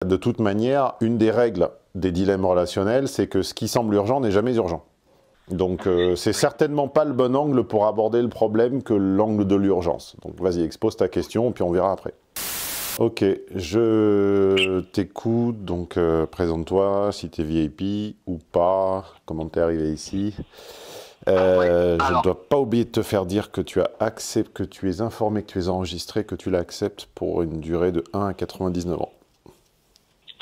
De toute manière, une des règles des dilemmes relationnels, c'est que ce qui semble urgent n'est jamais urgent. Donc c'est certainement pas le bon angle pour aborder le problème que l'angle de l'urgence. Donc vas-y, expose ta question, puis on verra après. Ok, je t'écoute, donc présente-toi, si t'es VIP ou pas, comment t'es arrivé ici. Je ne dois pas oublier de te faire dire que tu as accepté, que tu es informé, que tu es enregistré, que tu l'acceptes pour une durée de 1 à 99 ans.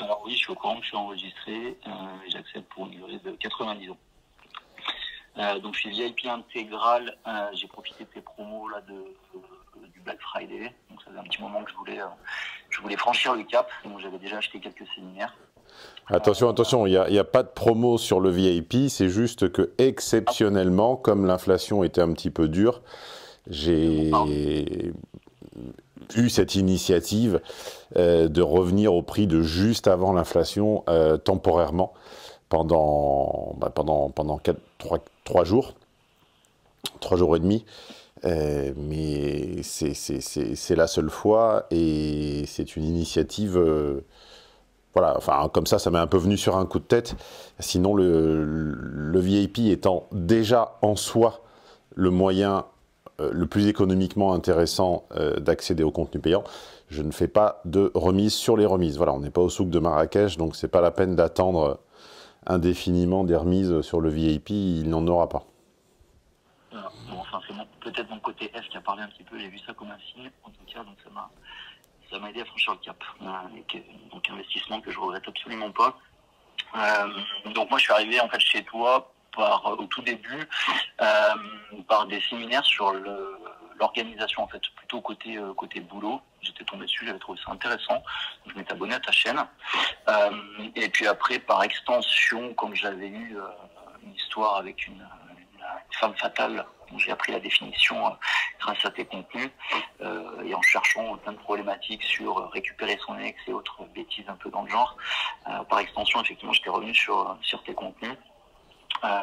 Alors oui, je suis au courant que je suis enregistré, et j'accepte pour une durée de 90 ans. Donc je suis VIP intégral, j'ai profité de tes promos là du Black Friday, donc ça faisait un petit moment que je voulais franchir le cap, donc j'avais déjà acheté quelques séminaires. Attention, attention, il n'y a pas de promo sur le VIP, c'est juste que exceptionnellement, comme l'inflation était un petit peu dure, j'ai eu cette initiative de revenir au prix de juste avant l'inflation temporairement pendant 3 jours, 3 jours et demi. Mais c'est la seule fois et c'est une initiative... voilà, enfin, comme ça m'est un peu venu sur un coup de tête. Sinon, le VIP étant déjà en soi le moyen le plus économiquement intéressant d'accéder au contenu payant, je ne fais pas de remise sur les remises. Voilà, on n'est pas au souk de Marrakech, donc c'est pas la peine d'attendre indéfiniment des remises sur le VIP, il n'en aura pas. Voilà. Bon, enfin, c'est peut-être mon côté F qui a parlé un petit peu, j'ai vu ça comme un signe, en tout cas, donc ça m'a aidé à franchir le cap. Donc investissement que je regrette absolument pas. Donc moi je suis arrivé en fait chez toi au tout début par des séminaires sur l'organisation en fait, plutôt côté boulot. J'étais tombé dessus, j'avais trouvé ça intéressant. Je m'étais abonné à ta chaîne. Et puis après par extension, comme j'avais eu une histoire avec une femme fatale, j'ai appris la définition grâce à tes contenus et en cherchant plein de problématiques sur récupérer son ex et autres bêtises un peu dans le genre. Par extension, effectivement, j'étais revenu sur tes contenus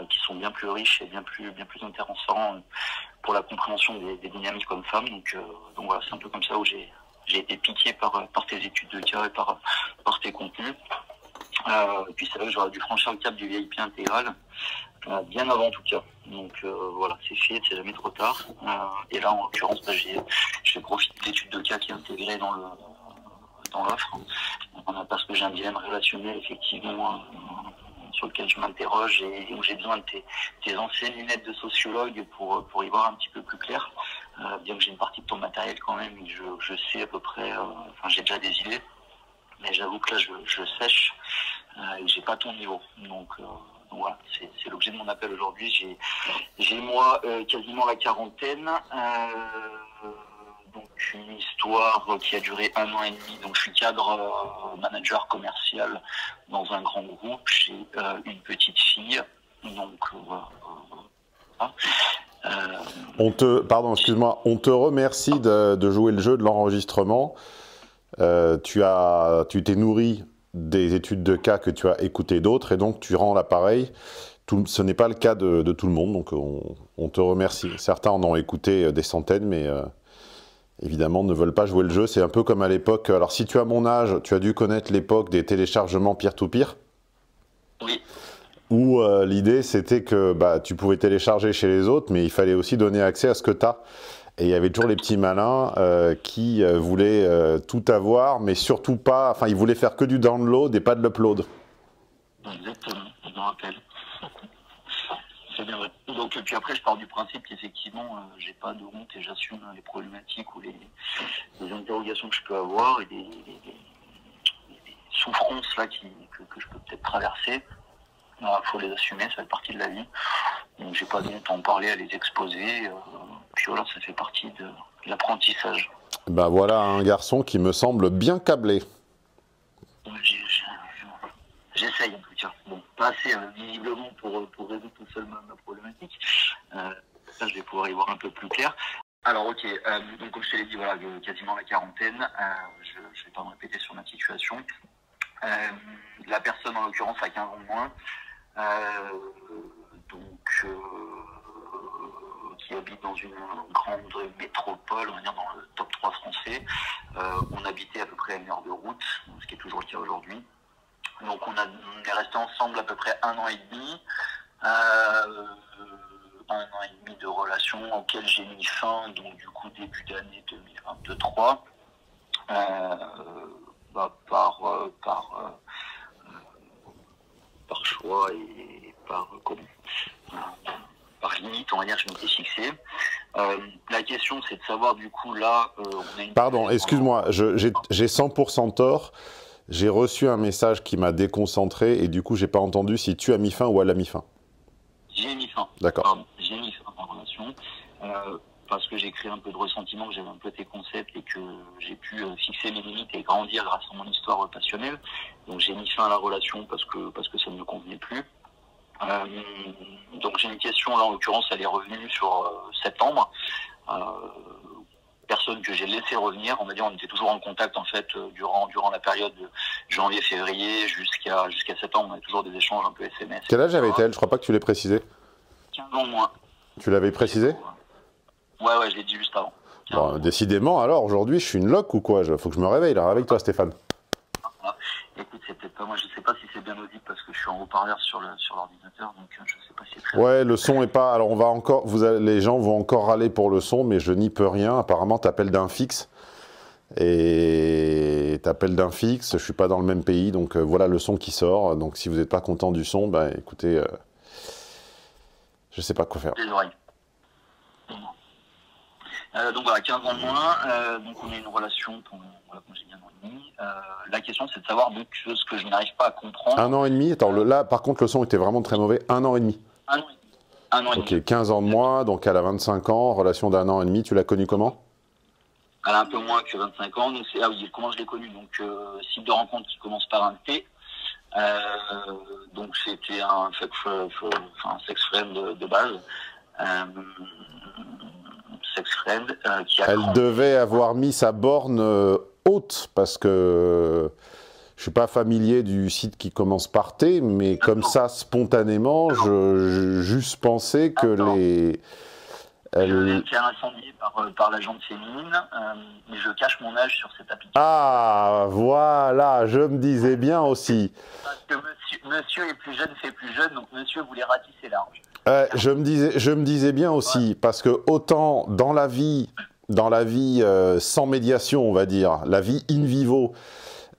qui sont bien plus riches et bien plus intéressants pour la compréhension des dynamiques hommes-femmes. Donc voilà, c'est un peu comme ça où j'ai été piqué par tes études de cas et par tes contenus. Et puis c'est vrai que j'aurais dû franchir le cap du VIP intégral bien avant en tout cas. Donc voilà, c'est fait, c'est jamais trop tard. Et là en l'occurrence, j'ai profité de l'étude de cas qui est intégrée dans l'offre, parce que j'ai un dilemme relationnel effectivement sur lequel je m'interroge et où j'ai besoin de tes anciennes lunettes de sociologue pour y voir un petit peu plus clair. Bien que j'ai une partie de ton matériel quand même, je sais à peu près, enfin j'ai déjà des idées, mais j'avoue que là je sèche et j'ai pas ton niveau. Donc voilà, c'est l'objet de mon appel aujourd'hui. J'ai moi quasiment la quarantaine, donc une histoire qui a duré 1 an et demi. Donc je suis cadre manager commercial dans un grand groupe. J'ai une petite fille, donc Pardon, excuse-moi, on te remercie de jouer le jeu de l'enregistrement. Tu t'es nourri des études de cas que tu as écoutées d'autres et donc tu rends l'appareil. Ce n'est pas le cas de tout le monde, donc on te remercie. Certains en ont écouté des centaines, mais évidemment ne veulent pas jouer le jeu. C'est un peu comme à l'époque. Alors si tu as mon âge, tu as dû connaître l'époque des téléchargements peer-to-peer. Oui. Où l'idée c'était que tu pouvais télécharger chez les autres, mais il fallait aussi donner accès à ce que tu as. Et il y avait toujours les petits malins qui voulaient tout avoir, mais surtout pas... Enfin, ils voulaient faire que du download et pas de l'upload. Exactement, je me rappelle. C'est bien vrai. Donc, puis après, je pars du principe qu'effectivement, j'ai pas de honte et j'assume les problématiques ou les interrogations que je peux avoir et des souffrances là que je peux peut-être traverser. Il faut les assumer, ça fait partie de la vie. Donc, j'ai pas de honte à en parler, à les exposer. Puis voilà, ça fait partie de l'apprentissage. Ben voilà un garçon qui me semble bien câblé. J'essaye en tout cas. Bon, pas assez visiblement pour résoudre tout seul ma problématique. Ça, je vais pouvoir y voir un peu plus clair. Alors ok, donc comme je te l'ai dit, voilà, quasiment la quarantaine. Je ne vais pas me répéter sur ma situation. La personne en l'occurrence a 15 ans de moins. Qui habite dans une grande métropole, on va dire dans le top trois Français. On habitait à peu près à 1 heure de route, ce qui est toujours le cas aujourd'hui. Donc on est resté ensemble à peu près 1 an et demi. 1 an et demi de relation auquel j'ai mis fin, donc du coup début d'année 2023, par choix et par limite, on va dire, je m'étais fixé. La question, c'est de savoir, du coup, là... on a une... Pardon, excuse-moi, j'ai 100% tort. J'ai reçu un message qui m'a déconcentré et du coup, j'ai pas entendu si tu as mis fin ou elle a mis fin. J'ai mis fin. D'accord. J'ai mis fin à ma relation. Parce que j'ai créé un peu de ressentiment, que j'avais un peu tes concepts et que j'ai pu fixer mes limites et grandir grâce à mon histoire passionnelle. Donc j'ai mis fin à la relation parce que ça ne me convenait plus. Donc j'ai une question, là en l'occurrence elle est revenue sur septembre. Personne que j'ai laissé revenir, on va dire on était toujours en contact en fait durant la période de janvier-février jusqu'à septembre, on avait toujours des échanges un peu SMS. Quel âge avait-elle? Je crois pas que tu l'aies précisé. 15 ans de moins. Tu l'avais précisé? Ouais, je l'ai dit juste avant. Bon, décidément, alors, aujourd'hui, je suis une loque ou quoi? Faut que je me réveille, là. Réveille-toi, Stéphane. Écoute, c'est peut-être pas moi, je sais pas si c'est bien audible parce que je suis en haut-parleur sur l'ordinateur, donc je sais pas si c'est très... Ouais, le son est pas... Alors, on va encore... les gens vont encore râler pour le son, mais je n'y peux rien. Apparemment, t'appelles d'un fixe. Et t'appelles d'un fixe, je suis pas dans le même pays, donc voilà le son qui sort. Donc, si vous n'êtes pas content du son, bah, écoutez... je sais pas quoi faire. Les oreilles. Donc voilà, 15 ans de moins, donc on a une relation pour, comme j'ai dit, 1 an et demi. La question c'est de savoir donc ce que je n'arrive pas à comprendre. 1 an et demi? Attends, là par contre le son était vraiment très mauvais. 1 an et demi. 1 an et demi. 1 an et demi. Ok, 15 ans de moins, donc elle a 25 ans, relation d'1 an et demi, tu l'as connue comment? Elle a un peu moins que 25 ans, donc ah oui, comment je l'ai connue? Donc site de rencontre qui commence par un T. Donc c'était un sex friend de base. Elle devait avoir mis sa borne haute, parce que je suis pas familier du site qui commence par T, mais comme ça, spontanément, je juste pensais que les... Je qui est incendié par la jante féminine, mais je cache mon âge sur cette application. Ah, voilà, je me disais bien aussi. Parce que monsieur est plus jeune, fait plus jeune, donc monsieur voulait ratisser large. Je me disais bien aussi, parce que autant dans la vie sans médiation, on va dire, la vie in vivo,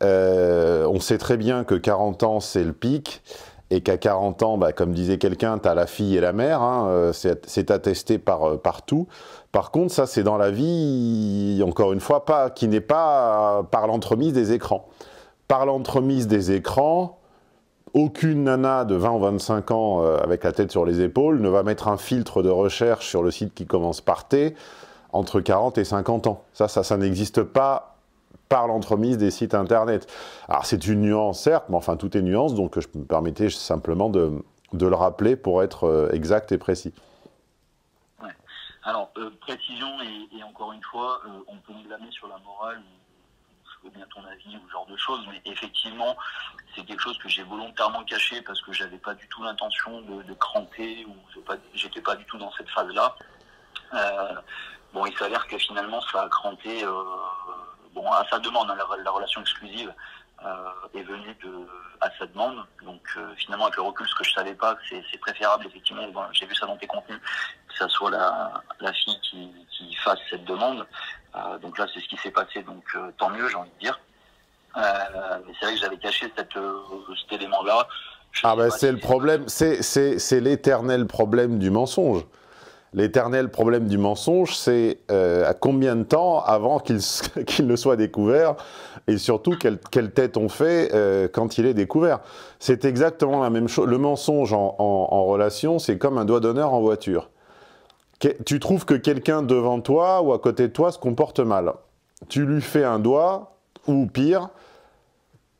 on sait très bien que 40 ans, c'est le pic, et qu'à 40 ans, bah, comme disait quelqu'un, tu as la fille et la mère, hein, c'est attesté partout. Par contre, ça, c'est dans la vie, encore une fois, qui n'est pas par l'entremise des écrans. Par l'entremise des écrans, aucune nana de 20 ou 25 ans avec la tête sur les épaules ne va mettre un filtre de recherche sur le site qui commence par T entre 40 et 50 ans. Ça n'existe pas par l'entremise des sites internet. Alors c'est une nuance certes, mais enfin tout est nuance, donc je me permettais simplement de le rappeler pour être exact et précis. Ouais. Alors précision et encore une fois, on peut me blâmer sur la morale, je veux bien ton avis ou ce genre de choses, mais effectivement c'est quelque chose que j'ai volontairement caché parce que j'avais pas du tout l'intention de cranter ou j'étais pas du tout dans cette phase-là. Bon, il s'avère que finalement ça a cranté. Bon, à sa demande, hein, la relation exclusive est venue à sa demande. Donc finalement, avec le recul, ce que je savais pas, c'est préférable, effectivement, bon, j'ai vu ça dans tes contenus, que ça soit la fille qui fasse cette demande. Donc là, c'est ce qui s'est passé, donc tant mieux, j'ai envie de dire. Mais c'est vrai que j'avais caché cet élément-là. Ah ben c'est le problème, c'est l'éternel problème du mensonge. L'éternel problème du mensonge, c'est à combien de temps avant qu'il ne soit découvert, et surtout quelle tête on fait quand il est découvert. C'est exactement la même chose. Le mensonge en relation, c'est comme un doigt d'honneur en voiture. Tu trouves que quelqu'un devant toi ou à côté de toi se comporte mal. Tu lui fais un doigt, ou pire,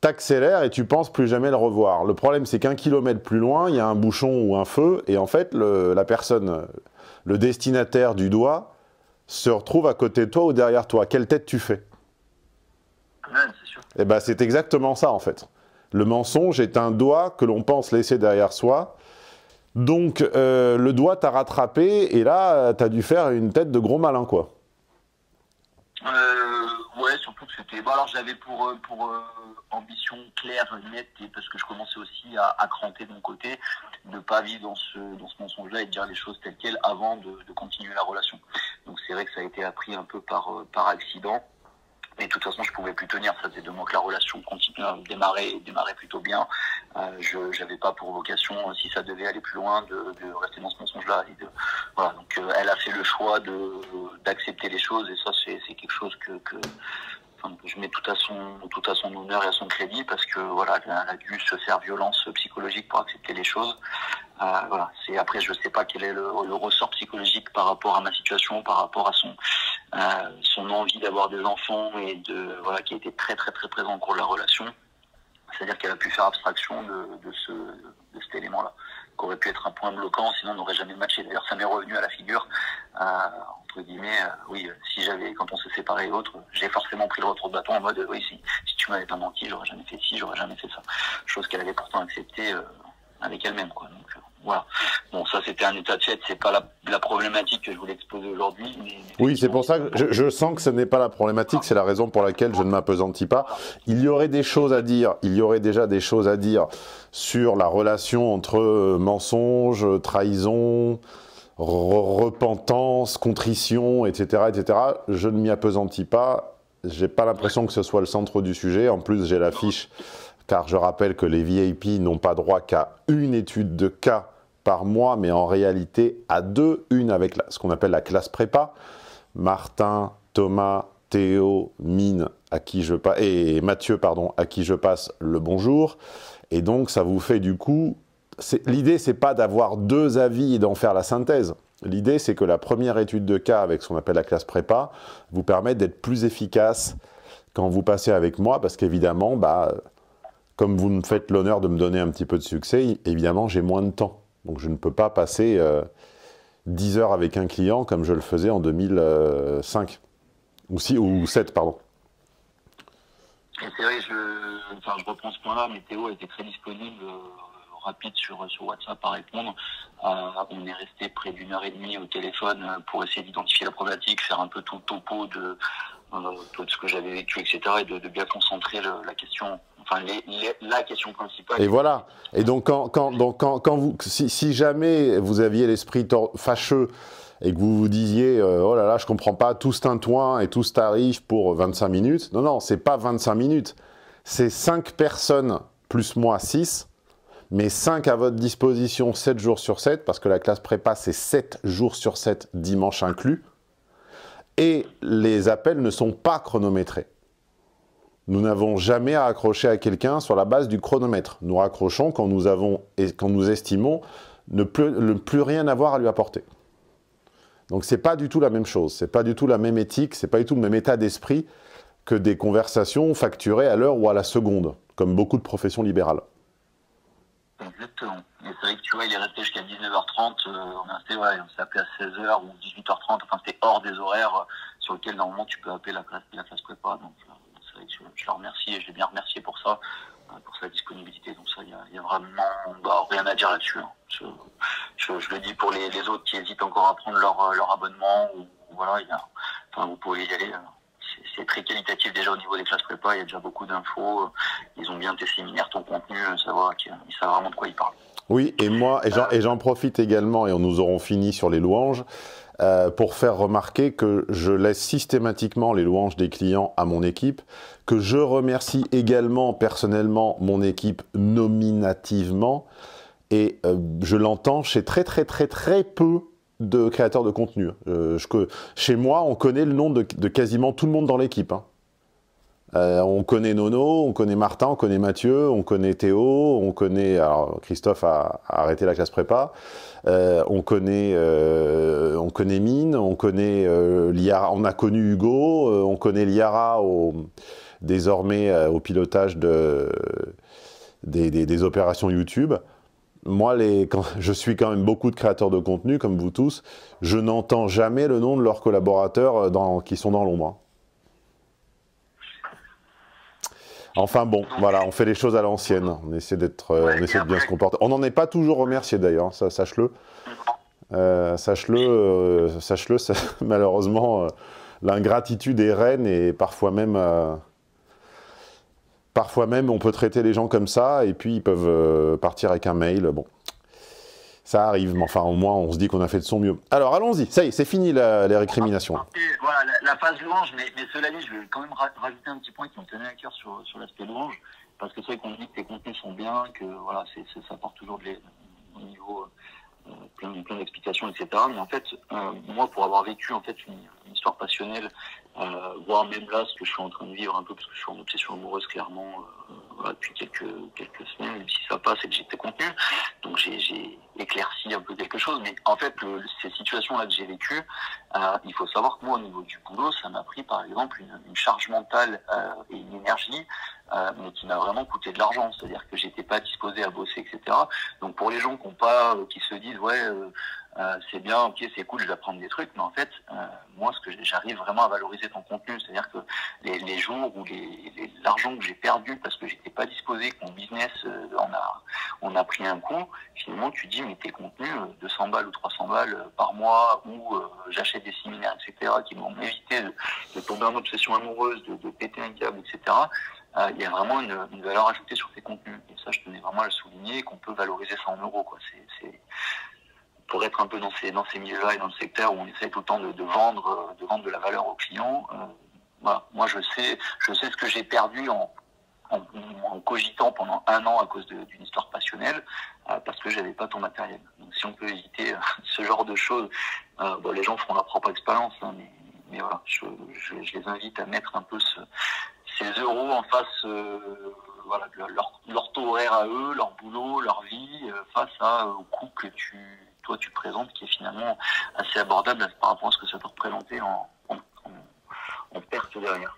t'accélères et tu penses plus jamais le revoir. Le problème, c'est qu'1 kilomètre plus loin, il y a un bouchon ou un feu, et en fait, la personne... Le destinataire du doigt se retrouve à côté de toi ou derrière toi. Quelle tête tu fais? Ouais, c'est sûr. Eh ben, c'est exactement ça, en fait. Le mensonge est un doigt que l'on pense laisser derrière soi. Donc, le doigt t'a rattrapé et là, t'as dû faire une tête de gros malin, quoi. c'est bon, alors j'avais pour ambition claire, nette, et parce que je commençais aussi à cranter de mon côté, de pas vivre dans ce mensonge-là et de dire les choses telles quelles avant de continuer la relation. Donc c'est vrai que ça a été appris un peu par accident. Mais de toute façon, je pouvais plus tenir. Ça faisait 2 mois que la relation continuait à démarrer plutôt bien. Je n'avais pas pour vocation, si ça devait aller plus loin, de rester dans ce mensonge-là. Voilà. Donc, elle a fait le choix d'accepter les choses, et ça, c'est quelque chose que je mets tout à son honneur et à son crédit, parce que voilà, elle a dû se faire violence psychologique pour accepter les choses. Voilà. Après, je sais pas quel est le ressort psychologique par rapport à ma situation, par rapport à son envie d'avoir des enfants, et voilà, qui a été très très très présent au cours de la relation. C'est-à-dire qu'elle a pu faire abstraction de cet élément-là, qui aurait pu être un point bloquant, sinon on n'aurait jamais matché. D'ailleurs, ça m'est revenu à la figure, entre guillemets, oui, quand on s'est séparés et autres, j'ai forcément pris le retour de bâton en mode, oui, si tu m'avais pas menti, j'aurais jamais fait ci, j'aurais jamais fait ça. Chose qu'elle avait pourtant acceptée avec elle-même, quoi. Donc, voilà. Bon, ça, c'était un état de fait, c'est pas la problématique que je voulais exposer aujourd'hui. Oui, c'est pour ça que je sens que ce n'est pas la problématique, c'est la raison pour laquelle je ne m'appesantis pas. Il y aurait des choses à dire, il y aurait déjà des choses à dire sur la relation entre mensonge, trahison, repentance, contrition, etc., etc. Je ne m'y appesantis pas, j'ai pas l'impression que ce soit le centre du sujet. En plus, j'ai la fiche, car je rappelle que les VIP n'ont pas droit qu'à une étude de cas par mois, mais en réalité à 2, une avec ce qu'on appelle la classe prépa. Martin, Thomas, Théo, Mine, et Mathieu, pardon, à qui je passe le bonjour. Et donc, ça vous fait du coup... L'idée, c'est pas d'avoir 2 avis et d'en faire la synthèse. L'idée, c'est que la première étude de cas avec ce qu'on appelle la classe prépa vous permet d'être plus efficace quand vous passez avec moi, parce qu'évidemment, comme vous me faites l'honneur de me donner un petit peu de succès, évidemment, j'ai moins de temps. Donc, je ne peux pas passer 10 heures avec un client comme je le faisais en 2005. Ou 7, pardon. Et c'est vrai, je reprends ce point-là, mais Théo a été très disponible, rapide sur WhatsApp à répondre. On est resté près d'1 heure et demie au téléphone pour essayer d'identifier la problématique, faire un peu tout le topo de ce que j'avais vécu, etc. et de bien concentrer la question, enfin la question principale. Et voilà. Et donc si jamais vous aviez l'esprit fâcheux et que vous vous disiez oh là là, je comprends pas, tout ce tintouin et tout ce tarif pour 25 minutes. Non, non, c'est pas 25 minutes. C'est 5 personnes plus moi 6, mais 5 à votre disposition 7 jours sur 7, parce que la classe prépa c'est 7 jours sur 7, dimanche inclus. Et les appels ne sont pas chronométrés. Nous n'avons jamais à raccrocher à quelqu'un sur la base du chronomètre. Nous raccrochons quand nous estimons ne plus rien avoir à lui apporter. Donc c'est pas du tout la même chose, c'est pas du tout la même éthique, c'est pas du tout le même état d'esprit que des conversations facturées à l'heure ou à la seconde, comme beaucoup de professions libérales. Exactement. Et c'est vrai que tu vois, il est resté jusqu'à 19h30, on s'est appelé à 16h ou 18h30, enfin c'était hors des horaires sur lesquels normalement tu peux appeler la classe prépa. Donc c'est vrai que je le remercie, et je l'ai bien remercié pour ça, pour sa disponibilité. Donc ça, il y a vraiment rien à dire là-dessus. Hein. Je le dis pour les autres qui hésitent encore à prendre leur abonnement, ou voilà, vous pouvez y aller. C'est très qualitatif déjà au niveau des classes prépa, il y a déjà beaucoup d'infos, ils ont bien tes séminaires, ton contenu, savoir qu'ils savent vraiment de quoi ils parlent. Oui, et moi, j'en profite également, et nous aurons fini sur les louanges, pour faire remarquer que je laisse systématiquement les louanges des clients à mon équipe, que je remercie également personnellement mon équipe nominativement, et je l'entends chez très peu de créateurs de contenu. Chez moi, on connaît le nom de quasiment tout le monde dans l'équipe. Hein. On connaît Nono, on connaît Martin, on connaît Mathieu, on connaît Théo, on connaît... Alors, Christophe a arrêté la classe prépa. On connaît Mine, on connaît Liara, on a connu Hugo, on connaît Liara désormais au pilotage des opérations YouTube. Moi, je suis quand même beaucoup de créateurs de contenu, comme vous tous, je n'entends jamais le nom de leurs collaborateurs qui sont dans l'ombre. Hein. Enfin bon, voilà, on fait les choses à l'ancienne, on essaie de bien se comporter. On n'en est pas toujours remercié d'ailleurs, sache-le. Sache-le, malheureusement, l'ingratitude est reine, et parfois même Parfois même, on peut traiter les gens comme ça, et puis ils peuvent partir avec un mail. Bon, ça arrive, mais enfin, au moins, on se dit qu'on a fait de son mieux. Alors, allons-y. Ça y est, c'est fini les récriminations. Voilà, la phase louange, mais cela dit, je vais quand même rajouter un petit point qui me tenait à cœur sur l'aspect louange, parce que c'est vrai qu'on dit que tes contenus sont bien, que voilà, ça apporte toujours au niveau plein d'explications, etc. Mais en fait, moi, pour avoir vécu en fait une histoire passionnelle, voire même là, ce que je suis en train de vivre un peu, parce que je suis en obsession amoureuse clairement voilà, depuis quelques semaines, même si ça passe et que j'étais contenu, donc j'ai éclairci un peu quelque chose. Mais en fait, ces situations-là que j'ai vécues, il faut savoir que moi, au niveau du boulot, ça m'a pris par exemple une charge mentale et une énergie, mais qui m'a vraiment coûté de l'argent. C'est-à-dire que j'étais pas disposé à bosser, etc. Donc pour les gens qui se disent ouais c'est bien, ok, c'est cool, je vais apprendre des trucs, mais en fait moi ce que j'arrive vraiment à valoriser ton contenu, c'est-à-dire que les jours où l'argent que j'ai perdu parce que j'étais pas disposé, que mon business on a pris un coup, finalement tu dis mais tes contenus 200 balles ou 300 balles par mois, ou j'achète des séminaires, etc., qui m'ont évité de tomber en obsession amoureuse, de péter un câble, etc. Il y a vraiment une valeur ajoutée sur tes contenus. Et ça, je tenais vraiment à le souligner, qu'on peut valoriser ça en euros, quoi. C'est pour être un peu dans ces milieux-là et dans le secteur où on essaie tout le temps de vendre de la valeur aux clients. Voilà. Moi, je sais ce que j'ai perdu en cogitant pendant 1 an à cause d'une histoire passionnelle, parce que j'avais pas ton matériel. Donc, si on peut éviter ce genre de choses, bon, les gens feront leur propre expérience, hein, mais voilà, je les invite à mettre un peu ces euros en face, voilà, leur taux horaire à eux, leur boulot, leur vie, face au coût que toi tu présentes, qui est finalement assez abordable par rapport à ce que ça peut représenter en perte derrière.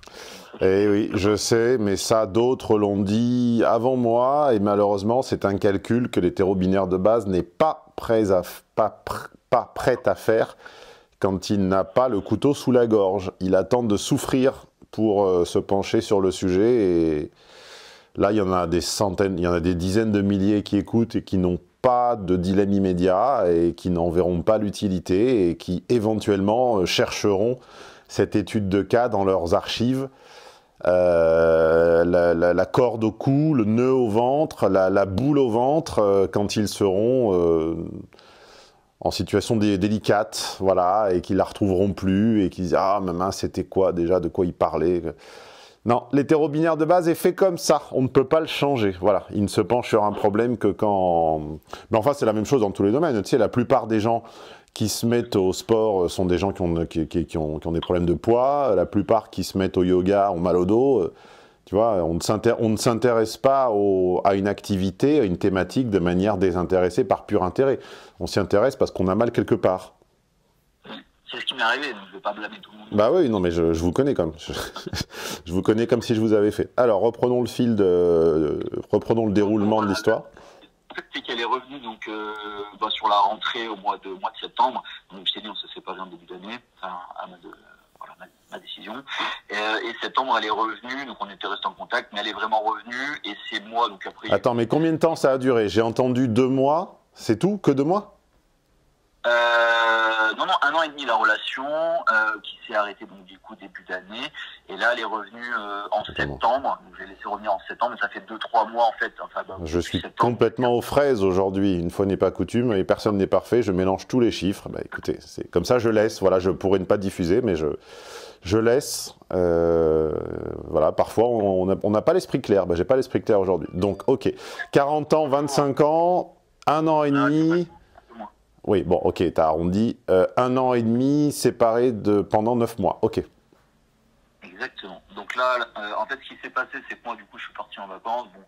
Eh oui, je sais, mais ça, d'autres l'ont dit avant moi, et malheureusement, c'est un calcul que l'hétéro-binaire de base n'est pas prêt à faire quand il n'a pas le couteau sous la gorge. Il attend de souffrir pour se pencher sur le sujet, et là, il y en a des centaines, il y en a des dizaines de milliers qui écoutent et qui n'ont pas de dilemme immédiat et qui n'en verront pas l'utilité et qui éventuellement chercheront cette étude de cas dans leurs archives, la corde au cou, le nœud au ventre, la boule au ventre, quand ils seront en situation délicate, voilà, et qu'ils la retrouveront plus, et qu'ils disent « Ah, maman, c'était quoi déjà, de quoi il parlait ?» Non, l'hétéro-binaire de base est fait comme ça, on ne peut pas le changer, voilà. Il ne se penche sur un problème que quand... Mais enfin, c'est la même chose dans tous les domaines, tu sais, la plupart des gens qui se mettent au sport sont des gens qui ont des problèmes de poids, la plupart qui se mettent au yoga ont mal au dos, tu vois, on ne s'intéresse pas à une activité, à une thématique de manière désintéressée par pur intérêt. On s'y intéresse parce qu'on a mal quelque part. C'est ce qui m'est arrivé, donc je ne vais pas blâmer tout le monde. Bah oui, non mais je vous connais comme. Je vous connais comme si je vous avais fait. Alors, reprenons reprenons le déroulement de l'histoire. En fait, c'est qu'elle est revenue donc, sur la rentrée au mois de septembre. Donc, je t'ai dit, on s'est séparés en début d'année, enfin, ma décision. Et septembre, elle est revenue, donc on était restés en contact, mais elle est vraiment revenue, et c'est moi, donc après... Attends, mais combien de temps ça a duré? J'ai entendu 2 mois, c'est tout? Que 2 mois? Non, 1 an et demi la relation, qui s'est arrêtée donc du coup début d'année, et là elle est revenue en septembre, donc je l'ai laissé revenir en septembre, mais ça fait 2-3 mois en fait. Enfin, je suis complètement aux fraises aujourd'hui, une fois n'est pas coutume, et personne n'est parfait, je mélange tous les chiffres, bah écoutez, c'est comme ça je laisse, voilà, je pourrais ne pas diffuser, mais je laisse, voilà, parfois on n'a pas l'esprit clair, bah j'ai pas l'esprit clair aujourd'hui, donc ok, 40 ans, 25 ans, 1 an et demi... Oui, bon, ok, t'as arrondi. 1 an et demi séparé pendant 9 mois, ok. Exactement. Donc là, en fait, ce qui s'est passé, c'est que moi, du coup, je suis parti en vacances. Bon,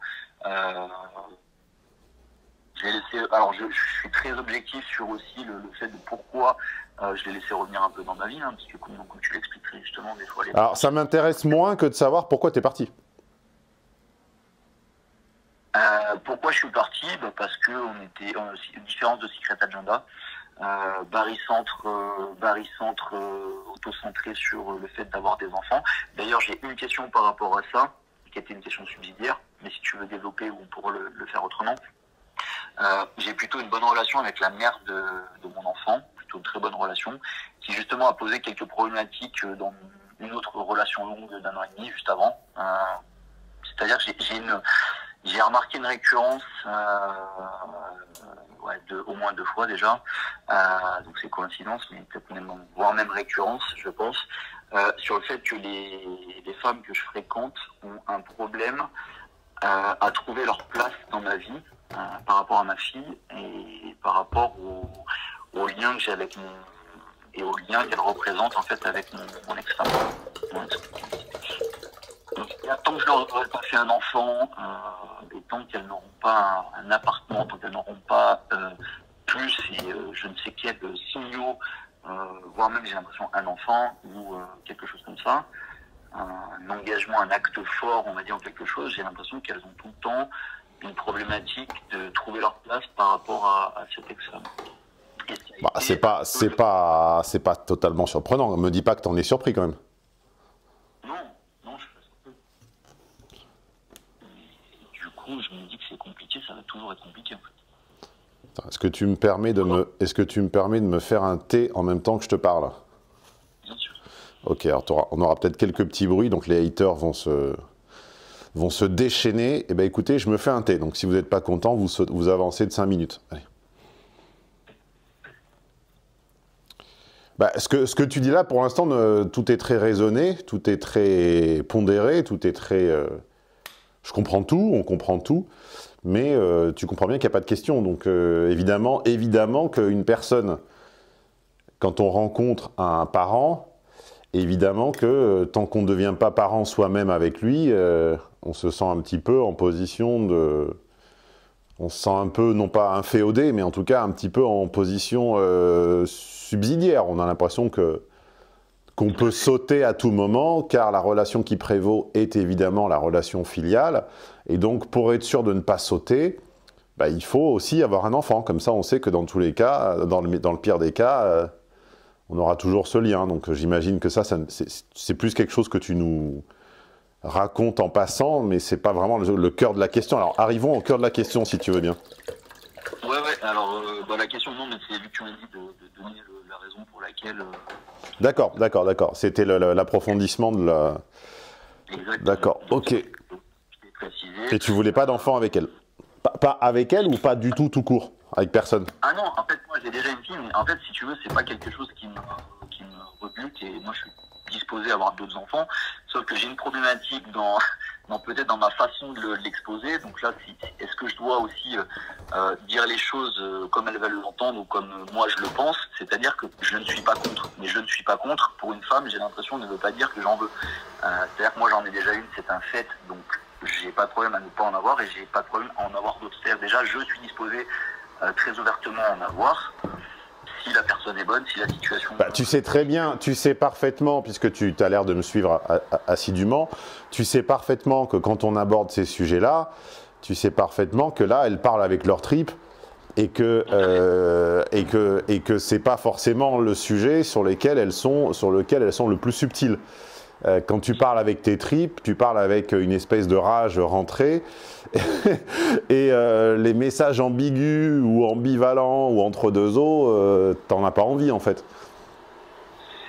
j'ai laissé. Alors, je suis très objectif sur aussi le fait de pourquoi je l'ai laissé revenir un peu dans ma vie, hein, parce que comme tu l'expliquerais justement, des fois. Alors, ça m'intéresse moins que de savoir pourquoi t'es parti. Pourquoi je suis parti? Parce que on était différence de Secret Agenda, barycentre auto-centré sur le fait d'avoir des enfants. D'ailleurs, j'ai une question par rapport à ça, qui était une question subsidiaire, mais si tu veux développer, on pourra le faire autrement. J'ai plutôt une bonne relation avec la mère de mon enfant, plutôt une très bonne relation, qui justement a posé quelques problématiques dans une autre relation longue d'1 an et demi juste avant. C'est-à-dire que j'ai remarqué une récurrence au moins 2 fois déjà. Donc c'est coïncidence, mais peut-être même, voire même récurrence, je pense, sur le fait que les femmes que je fréquente ont un problème à trouver leur place dans ma vie par rapport à ma fille et par rapport au lien que j'ai avec et au lien qu'elle représente en fait avec mon ex-femme. Donc, tant que je leur aurai pas fait un enfant, et tant qu'elles n'auront pas un appartement, tant qu'elles n'auront pas plus et je ne sais quels signaux, voire même j'ai l'impression un enfant ou quelque chose comme ça, un engagement, un acte fort, on va dire, en quelque chose, j'ai l'impression qu'elles ont tout le temps une problématique de trouver leur place par rapport à cette ex-femme. Bah, c'est pas totalement surprenant. Me dis pas que t'en es surpris quand même. Non, je suis pas surpris. Du coup, je me dis que c'est compliqué, ça va toujours être compliqué en fait. Est-ce que tu me permets de me faire un thé en même temps que je te parle? Bien sûr. Ok, alors on aura peut-être quelques petits bruits, donc les haters vont se déchaîner. Eh bien écoutez, je me fais un thé, donc si vous n'êtes pas content, vous avancez de 5 minutes. Allez. Bah, ce que tu dis là, pour l'instant, tout est très raisonné, tout est très pondéré, tout est très... je comprends tout, on comprend tout, mais tu comprends bien qu'il n'y a pas de question. Donc évidemment qu'une personne, quand on rencontre un parent, évidemment que tant qu'on ne devient pas parent soi-même avec lui, on se sent un petit peu en position de... On se sent un peu, non pas inféodé, mais en tout cas un petit peu en position subsidiaire. On a l'impression qu'on peut sauter à tout moment, car la relation qui prévaut est évidemment la relation filiale. Et donc, pour être sûr de ne pas sauter, bah, il faut aussi avoir un enfant. Comme ça, on sait que dans tous les cas, dans le pire des cas, on aura toujours ce lien. Donc, j'imagine que ça c'est plus quelque chose que tu nous racontes en passant, mais c'est pas vraiment le cœur de la question. Alors, arrivons au cœur de la question, si tu veux bien. Ouais, alors, la question, non, mais c'est vu que tu m'as dit de donner la raison pour laquelle... D'accord. C'était l'approfondissement de la... Exactement. D'accord, ok. Et tu voulais pas d'enfant avec elle? Pas avec elle ou pas du tout court? Avec personne? Ah non, en fait, moi j'ai déjà une fille, mais en fait, si tu veux, c'est pas quelque chose qui me rebute, et moi je suis disposé à avoir d'autres enfants, sauf que j'ai une problématique peut-être dans ma façon de l'exposer. Donc là, est-ce que je dois aussi dire les choses comme elles veulent l'entendre ou comme moi je le pense? C'est-à-dire que je ne suis pas contre. Mais je ne suis pas contre, pour une femme, j'ai l'impression, ne veut pas dire que j'en veux. C'est-à-dire que moi j'en ai déjà une, c'est un fait, donc j'ai pas de problème à ne pas en avoir et j'ai pas de problème à en avoir d'autres. C'est-à-dire déjà, je suis disposé très ouvertement à en avoir. Si la personne est bonne, si la situation... Bah, tu sais très bien, tu sais parfaitement, puisque tu as l'air de me suivre assidûment, tu sais parfaitement que quand on aborde ces sujets-là, tu sais parfaitement que là, elles parlent avec leur tripes et que c'est pas forcément le sujet sur lequel elles sont le plus subtiles. Quand tu parles avec tes tripes, tu parles avec une espèce de rage rentrée et les messages ambigus ou ambivalents ou entre deux eaux, t'en as pas envie en fait.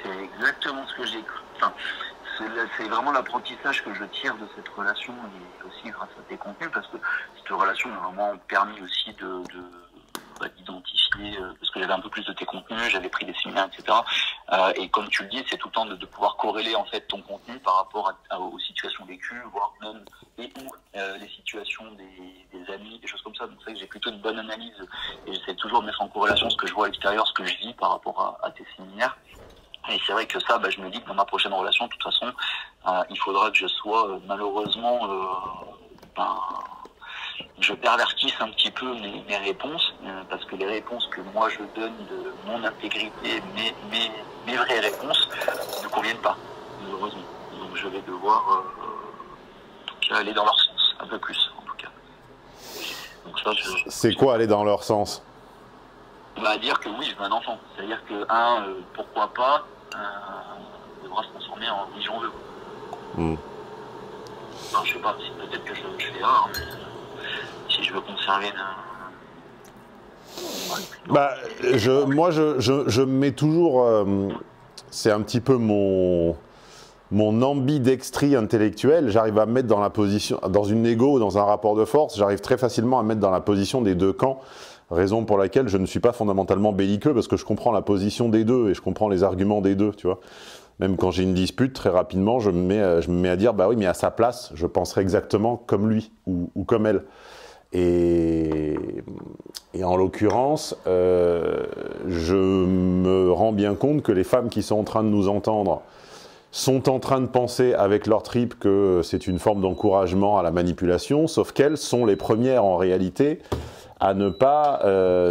C'est exactement ce que j'ai cru. Enfin, c'est vraiment l'apprentissage que je tire de cette relation et aussi grâce à tes contenus, parce que cette relation m'a vraiment permis aussi d'identifier, parce que j'avais un peu plus de tes contenus, j'avais pris des séminaires, etc. Et comme tu le dis, c'est tout le temps de pouvoir corréler en fait ton contenu par rapport aux situations vécues, voire même les situations des amis, des choses comme ça. Donc c'est vrai que j'ai plutôt une bonne analyse et j'essaie toujours de mettre en corrélation ce que je vois à l'extérieur, ce que je vis par rapport à tes séminaires. Et c'est vrai que ça, je me dis que dans ma prochaine relation, de toute façon, il faudra que je sois malheureusement... je pervertisse un petit peu mes réponses, parce que les réponses que moi je donne de mon intégrité, mes vraies réponses, ne conviennent pas, malheureusement. Donc je vais devoir en tout cas aller dans leur sens, un peu plus en tout cas. Donc ça, c'est quoi aller dans leur sens? Dire que oui, je veux un enfant. C'est-à-dire que pourquoi pas, devra se transformer en oui j'en veux. Enfin, je sais pas, peut-être que je fais rare, mais si je veux conserver moi je me mets toujours, c'est un petit peu mon mon ambidextrie intellectuelle, j'arrive à me mettre dans la position, dans une négo, dans un rapport de force, j'arrive très facilement à me mettre dans la position des deux camps, raison pour laquelle je ne suis pas fondamentalement belliqueux, parce que je comprends la position des deux, et je comprends les arguments des deux, tu vois. Même quand j'ai une dispute, très rapidement, je me mets à dire, bah oui, mais à sa place, je penserais exactement comme lui, ou comme elle. Et en l'occurrence, je me rends bien compte que les femmes qui sont en train de nous entendre sont en train de penser avec leur trip que c'est une forme d'encouragement à la manipulation, sauf qu'elles sont les premières en réalité à ne pas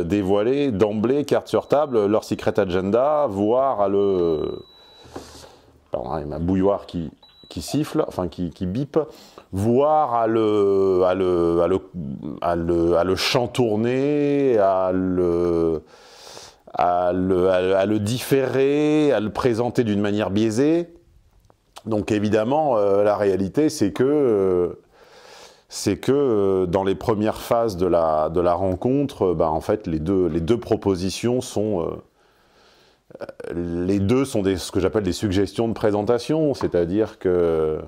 dévoiler d'emblée, carte sur table, leur secret agenda, voire à le... Pardon, il y a ma bouilloire qui siffle, enfin qui bip, voire à le chantourner, à le différer, à le présenter d'une manière biaisée. Donc évidemment, la réalité, c'est que dans les premières phases de la rencontre, bah, en fait, les deux propositions sont... les deux sont ce que j'appelle des suggestions de présentation, c'est-à-dire que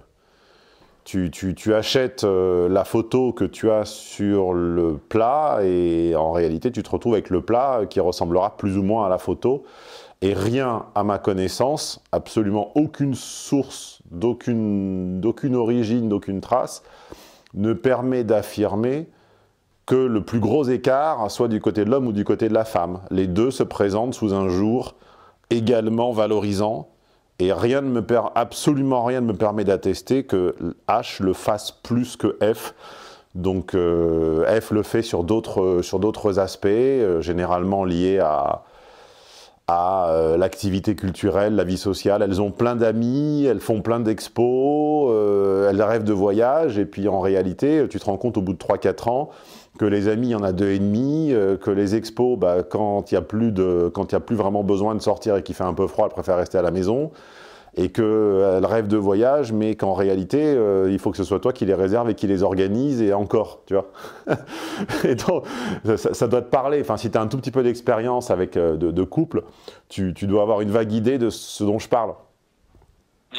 tu achètes la photo que tu as sur le plat et en réalité, tu te retrouves avec le plat qui ressemblera plus ou moins à la photo. Et rien, à ma connaissance, absolument aucune source, d'aucune origine, d'aucune trace, ne permet d'affirmer que le plus gros écart soit du côté de l'homme ou du côté de la femme. Les deux se présentent sous un jour également valorisant, et absolument rien ne me permet d'attester que H le fasse plus que F. Donc F le fait sur d'autres aspects, généralement liés à l'activité culturelle, la vie sociale. Elles ont plein d'amis, elles font plein d'expos, elles rêvent de voyage, et puis en réalité, tu te rends compte au bout de 3-4 ans que les amis, il y en a 2,5, que les expos, bah, quand il n'y a plus vraiment besoin de sortir et qu'il fait un peu froid, elles préfèrent rester à la maison, et qu'elles rêvent de voyage, mais qu'en réalité, il faut que ce soit toi qui les réserve et qui les organise, et encore, tu vois. Et donc, ça doit te parler. Enfin, si tu as un tout petit peu d'expérience avec de couple, tu dois avoir une vague idée de ce dont je parle.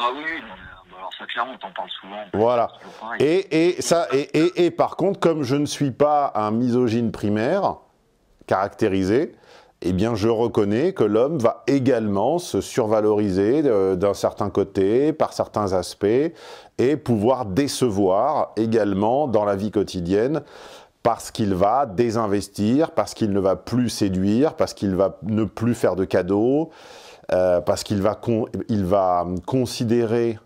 Ah oui, alors ça clairement, on t'en parle souvent. Voilà. Et par contre, comme je ne suis pas un misogyne primaire, caractérisé, eh bien, je reconnais que l'homme va également se survaloriser d'un certain côté, par certains aspects, et pouvoir décevoir également dans la vie quotidienne, parce qu'il va désinvestir, parce qu'il ne va plus séduire, parce qu'il va ne plus faire de cadeaux, parce qu'il va considérer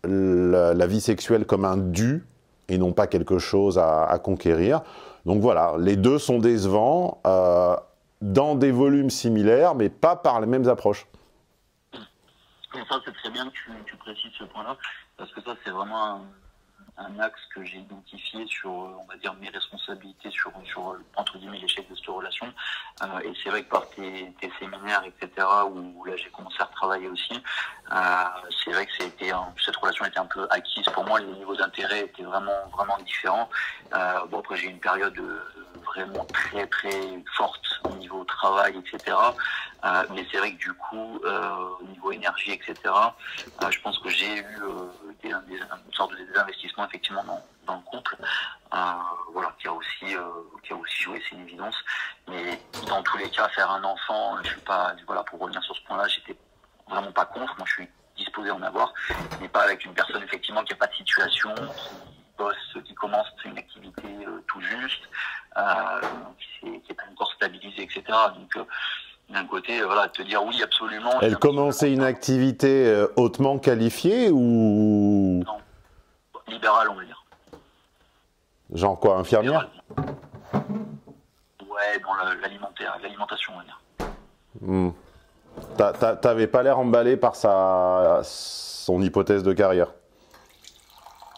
la vie sexuelle comme un dû, et non pas quelque chose à conquérir. Donc voilà, les deux sont décevants, dans des volumes similaires, mais pas par les mêmes approches. Ça, c'est très bien que tu précises ce point-là, parce que ça, c'est vraiment un axe que j'ai identifié sur, on va dire, mes responsabilités sur entre guillemets, l'échec de cette relation. Et c'est vrai que par tes séminaires, etc., où là, j'ai commencé à retravailler aussi, c'est vrai que cette relation était un peu acquise. Pour moi, les niveaux d'intérêt étaient vraiment, vraiment différents. Bon, après, j'ai eu une période vraiment très, très forte au niveau travail, etc. Mais c'est vrai que du coup, au niveau énergie, etc., je pense que j'ai eu une sorte de désinvestissement effectivement dans le couple, voilà, qui a aussi joué, c'est une évidence. Mais dans tous les cas, faire un enfant, je suis pas, voilà, pour revenir sur ce point-là, j'étais vraiment pas contre. Moi, je suis disposé à en avoir, mais pas avec une personne effectivement qui a pas de situation, qui commence une activité tout juste, qui n'est pas encore stabilisée, etc. Donc d'un côté, voilà, te dire oui, absolument. Elle commençait une activité hautement qualifiée ou... Non, libérale, on va dire. Genre quoi, infirmière? Ouais, dans l'alimentation, on va dire. T'avais pas l'air emballé par son hypothèse de carrière.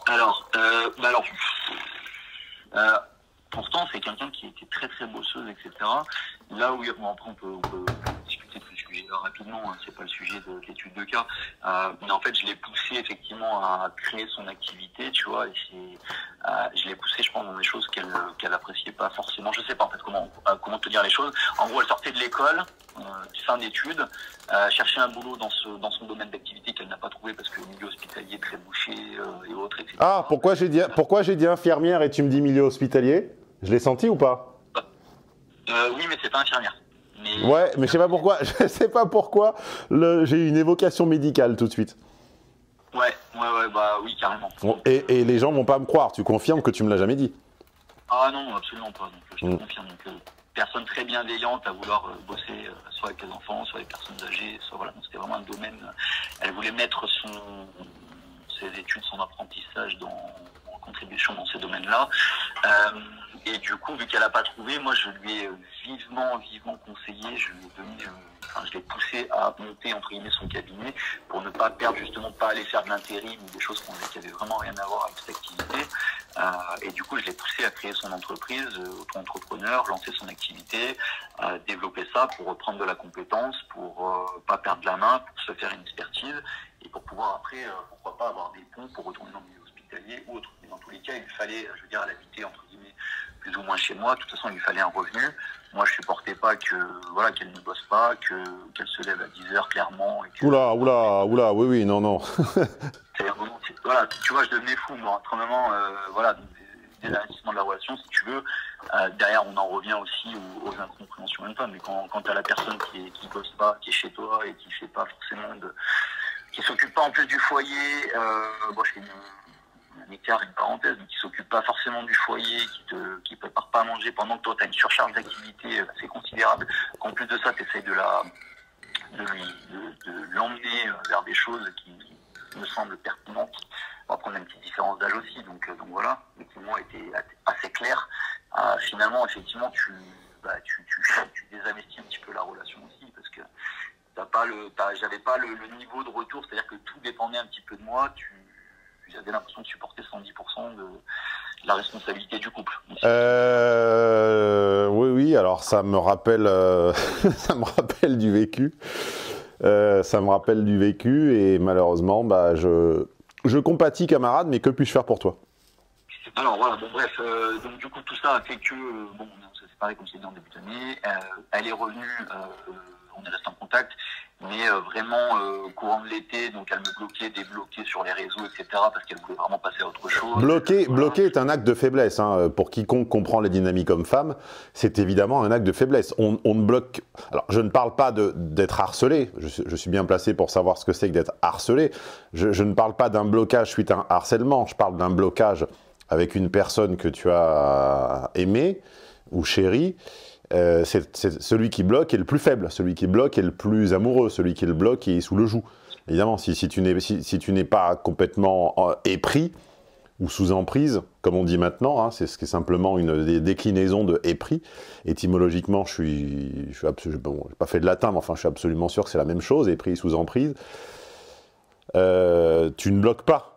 Alors, pourtant, c'est quelqu'un qui était très très bosseuse, etc. Là où, bon, après, on peut discuter de ce sujet rapidement, hein, c'est pas le sujet de l'étude de cas. Mais en fait, je l'ai poussé effectivement à créer son activité, tu vois. Et je l'ai poussé, je pense, dans des choses qu'elle appréciait pas forcément. Je sais pas en fait comment te dire les choses. En gros, elle sortait de l'école, fin d'études, cherchait un boulot dans son domaine d'activité qu'elle n'a pas trouvé parce que le milieu hospitalier très bouché et autres, etc. Ah, pourquoi j'ai dit infirmière et tu me dis milieu hospitalier? Je l'ai senti ou pas? Oui, mais c'est pas infirmière. Ouais, mais je sais pas pourquoi. Je sais pas pourquoi. J'ai eu une évocation médicale tout de suite. Ouais, bah oui, carrément. Bon, et les gens vont pas me croire. Tu confirmes que tu me l'as jamais dit? Ah non, absolument pas. Donc je te confirme. Donc, personne très bienveillante à vouloir bosser soit avec les enfants, soit avec les personnes âgées, soit voilà. C'était vraiment un domaine. Elle voulait mettre ses études, son apprentissage en contribution dans ces domaines-là. Et du coup, vu qu'elle n'a pas trouvé, moi je lui ai vivement conseillé, je l'ai poussé à monter entre guillemets son cabinet pour ne pas perdre justement, pas aller faire de l'intérim ou des choses qui avaient vraiment rien à voir avec cette activité. Et du coup, je l'ai poussé à créer son entreprise, auto-entrepreneur, lancer son activité, développer ça pour reprendre de la compétence, pour pas perdre la main, pour se faire une expertise et pour pouvoir après, pourquoi pas avoir des ponts pour retourner dans le milieu hospitalier ou autre. Mais dans tous les cas, il fallait, je veux dire, elle habitait entre guillemets plus ou moins chez moi. De toute façon, il lui fallait un revenu. Moi, je supportais pas qu'elle ne bosse pas, qu'elle se lève à 10h clairement. Et que, Oula, oui, non. Voilà, tu vois, je devenais fou, moi. Autrement, voilà, des investissements de la relation, si tu veux. Derrière, on en revient aussi aux incompréhensions même pas. Mais quand tu as la personne qui bosse pas, qui est chez toi et qui fait pas forcément qui s'occupe pas en plus du foyer, bon, je fais un écart, une parenthèse, mais qui s'occupe pas forcément du foyer, qui prépare pas à manger pendant que toi tu as une surcharge d'activité assez considérable, qu'en plus de ça tu essayes de l'emmener vers des choses qui me semblent pertinentes. Bon, après on a une petite différence d'âge aussi, donc voilà, mais qui moi était assez clair. Finalement, effectivement, tu désinvestis un petit peu la relation aussi, parce que j'avais pas le niveau de retour, c'est-à-dire que tout dépendait un petit peu de moi. J'avais l'impression de supporter 110% de la responsabilité du couple. Oui, alors ça me rappelle, ça me rappelle du vécu. Et malheureusement, bah, je compatis, camarade, mais que puis-je faire pour toi? Alors voilà, bon bref, donc du coup tout ça a fait que, bon, on s'est séparés comme je l'ai dit en début d'année, elle est revenue, on est resté en contact, mais vraiment courant de l'été, donc elle me bloquait, débloquait sur les réseaux, etc. parce qu'elle voulait vraiment passer à autre chose. Bloquer est un acte de faiblesse, hein. Pour quiconque comprend les dynamiques hommes-femmes, c'est évidemment un acte de faiblesse. On ne bloque... Alors, je ne parle pas d'être harcelé, je suis bien placé pour savoir ce que c'est que d'être harcelé. Je ne parle pas d'un blocage suite à un harcèlement, je parle d'un blocage avec une personne que tu as aimée ou chérie. C'est celui qui bloque est le plus faible, celui qui bloque est le plus amoureux, celui qui le bloque est sous le joug. Évidemment, si tu n'es pas complètement épris ou sous emprise, comme on dit maintenant, hein, c'est ce qui est simplement une déclinaison de épris. Étymologiquement, je n'ai pas fait de latin, mais enfin, je suis absolument sûr que c'est la même chose, épris sous emprise. Tu ne bloques pas.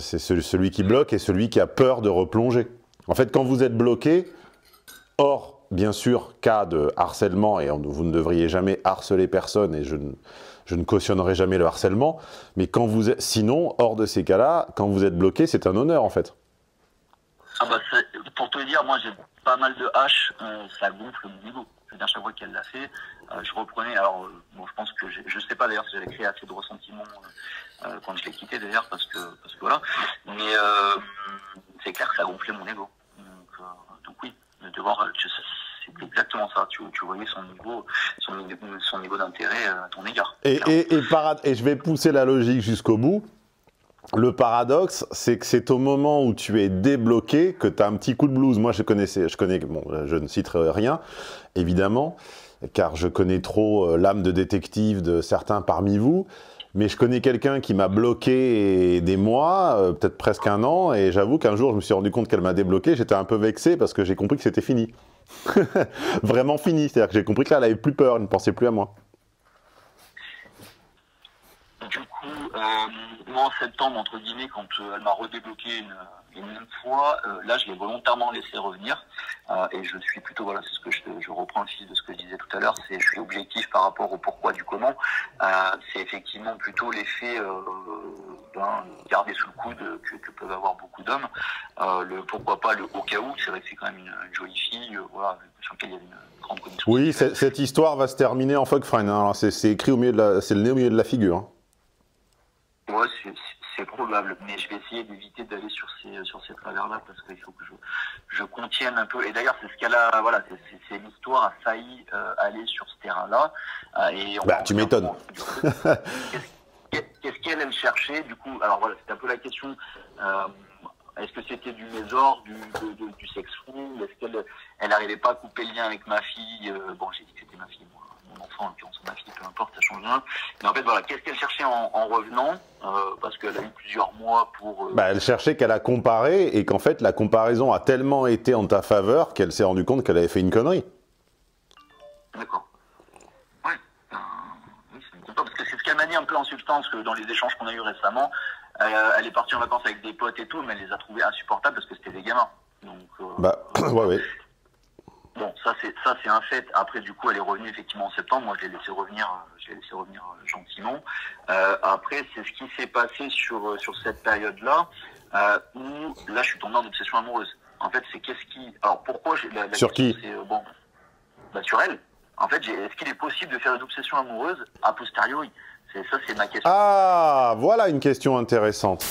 C'est celui qui bloque et celui qui a peur de replonger. En fait, quand vous êtes bloqué, hors, bien sûr, cas de harcèlement, et vous ne devriez jamais harceler personne, et je ne cautionnerai jamais le harcèlement, mais quand vous êtes, sinon, hors de ces cas-là, quand vous êtes bloqué, c'est un honneur, en fait. Ah bah, pour te dire, moi j'ai pas mal de haches, ça gonfle mon niveau. C'est-à-dire, chaque fois qu'elle l'a fait, je reprenais, alors, bon, je pense que, je sais pas d'ailleurs si j'avais créé assez de ressentiment quand je l'ai quitté d'ailleurs, parce que voilà, mais c'est clair que ça gonflait mon ego. Donc oui, de voir, c'est exactement ça. Tu voyais son niveau d'intérêt à ton égard. Et je vais pousser la logique jusqu'au bout. Le paradoxe, c'est que c'est au moment où tu es débloqué que tu as un petit coup de blues. Moi, je connais, bon, je ne citerai rien, évidemment, car je connais trop l'âme de détective de certains parmi vous. Mais je connais quelqu'un qui m'a bloqué des mois, peut-être presque un an, et j'avoue qu'un jour, je me suis rendu compte qu'elle m'a débloqué. J'étais un peu vexé parce que j'ai compris que c'était fini. Vraiment fini. C'est-à-dire que j'ai compris que là, elle n'avait plus peur, elle ne pensait plus à moi. Du coup, Moi, en septembre, entre guillemets, quand elle m'a redébloqué une fois, là, je l'ai volontairement laissé revenir. Et je suis plutôt, voilà, c'est ce que je reprends le fil de ce que je disais tout à l'heure, je suis objectif par rapport au pourquoi du comment. C'est effectivement plutôt l'effet garder sous le coude que peuvent avoir beaucoup d'hommes. Le pourquoi pas le au cas où, c'est vrai que c'est quand même une jolie fille, voilà, sur laquelle il y a une grande connaissance. Oui, cette histoire va se terminer en fuck friend. Hein. C'est écrit c'est le nez au milieu de la figure. Hein. Ouais, c'est probable, mais je vais essayer d'éviter d'aller sur ces travers-là parce qu'il faut que je contienne un peu. Et d'ailleurs, c'est ce qu'elle a, voilà, c'est l'histoire a failli aller sur ce terrain-là. Et tu m'étonnes. Qu'est-ce qu'elle cherchait du coup? Alors voilà, c'est un peu la question. Est-ce que c'était du mésor, du sexe fou? Est-ce qu'elle n'arrivait pas à couper le lien avec ma fille? Bon, j'ai dit que c'était ma fille, moi. Mon enfant, en l'occurrence ma fille, peu importe, ça change rien. Mais en fait, voilà, qu'est-ce qu'elle cherchait en revenant? Parce qu'elle a eu plusieurs mois pour... elle cherchait qu'elle a comparé et qu'en fait, la comparaison a tellement été en ta faveur qu'elle s'est rendue compte qu'elle avait fait une connerie. D'accord. Ouais. Oui, c'est content parce que c'est ce qu'elle m'a dit un peu en substance que dans les échanges qu'on a eu récemment. Elle est partie en vacances avec des potes et tout, mais elle les a trouvés insupportables parce que c'était des gamins. Donc, ouais. Bon, ça c'est un fait. Après, du coup, elle est revenue effectivement en septembre. Moi, je l'ai laissé revenir gentiment. Après, c'est ce qui s'est passé sur cette période-là, où là, je suis tombé en obsession amoureuse. En fait, c'est alors pourquoi la sur qui? C'est sur elle. En fait, est-ce qu'il est possible de faire une obsession amoureuse a posteriori? C'est ma question. Ah, voilà une question intéressante.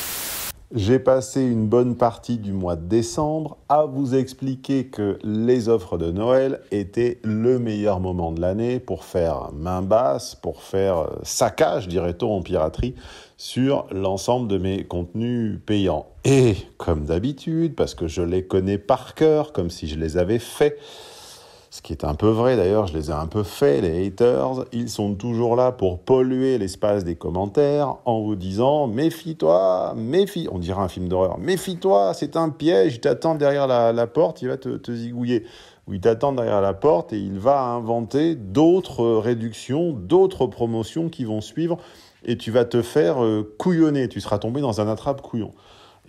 J'ai passé une bonne partie du mois de décembre à vous expliquer que les offres de Noël étaient le meilleur moment de l'année pour faire main basse, pour faire saccage, dirait-on en piraterie, sur l'ensemble de mes contenus payants. Et comme d'habitude, parce que je les connais par cœur, comme si je les avais faits, ce qui est un peu vrai d'ailleurs, je les ai un peu faits, les haters, ils sont toujours là pour polluer l'espace des commentaires en vous disant « Méfie-toi, on dirait un film d'horreur, « Méfie-toi, c'est un piège, il t'attend derrière la porte, il va te zigouiller. » Ou il t'attend derrière la porte et il va inventer d'autres réductions, d'autres promotions qui vont suivre et tu vas te faire couillonner, tu seras tombé dans un attrape-couillon.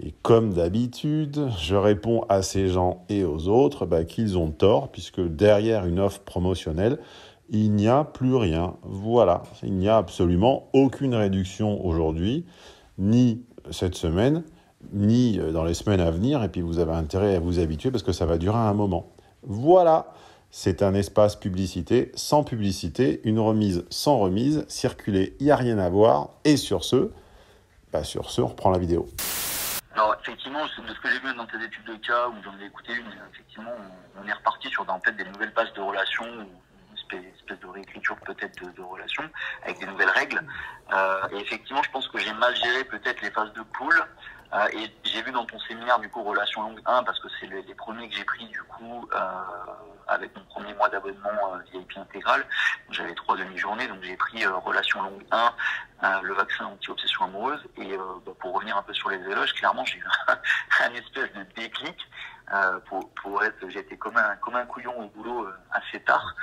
Et comme d'habitude, je réponds à ces gens et aux autres qu'ils ont tort, puisque derrière une offre promotionnelle, il n'y a plus rien. Voilà, il n'y a absolument aucune réduction aujourd'hui, ni cette semaine, ni dans les semaines à venir, et puis vous avez intérêt à vous habituer parce que ça va durer un moment. Voilà, c'est un espace publicité sans publicité, une remise sans remise, circuler, il n'y a rien à voir, et sur ce, on reprend la vidéo. Alors effectivement, de ce que j'ai vu dans tes études de cas, où j'en ai écouté une, effectivement, on est reparti sur en fait des nouvelles bases de relations, une espèce de réécriture peut-être de relations, avec des nouvelles règles. Et effectivement, je pense que j'ai mal géré peut-être les phases de pool. Et j'ai vu dans ton séminaire du coup Relation Longue 1, parce que c'est les premiers que j'ai pris du coup avec mon premier mois d'abonnement VIP intégral. J'avais 3 demi-journées, donc j'ai pris Relation Longue 1, le vaccin anti-obsession amoureuse. Et pour revenir un peu sur les éloges, clairement j'ai eu un espèce de déclic. J'étais comme un couillon au boulot assez tard,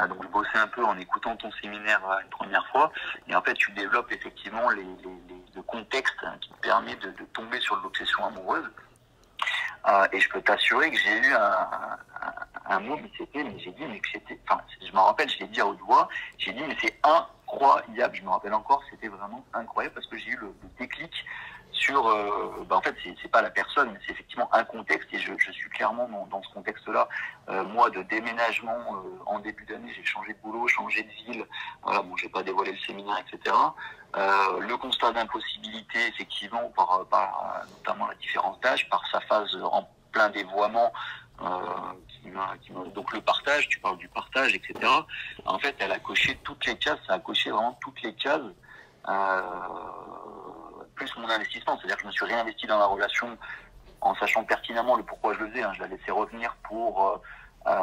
donc je bossais un peu en écoutant ton séminaire une première fois, et en fait tu développes effectivement le contexte qui te permet de tomber sur l'obsession amoureuse, et je peux t'assurer que j'ai eu un mot, je me rappelle, je l'ai dit à haute voix, j'ai dit mais c'est incroyable, je me rappelle encore, c'était vraiment incroyable parce que j'ai eu le déclic sur, en fait, c'est pas la personne, mais c'est effectivement un contexte, et je suis clairement dans ce contexte-là. Moi, de déménagement en début d'année, j'ai changé de boulot, changé de ville. Voilà, bon, j'ai pas dévoilé le séminaire, etc. Le constat d'impossibilité, effectivement, par notamment la différence d'âge, par sa phase en plein dévoiement. Donc le partage, tu parles du partage, etc. En fait, elle a coché toutes les cases, ça a coché vraiment toutes les cases. Plus mon investissement, c'est-à-dire que je me suis réinvesti dans la relation en sachant pertinemment le pourquoi je le faisais. Je la laissais revenir pour le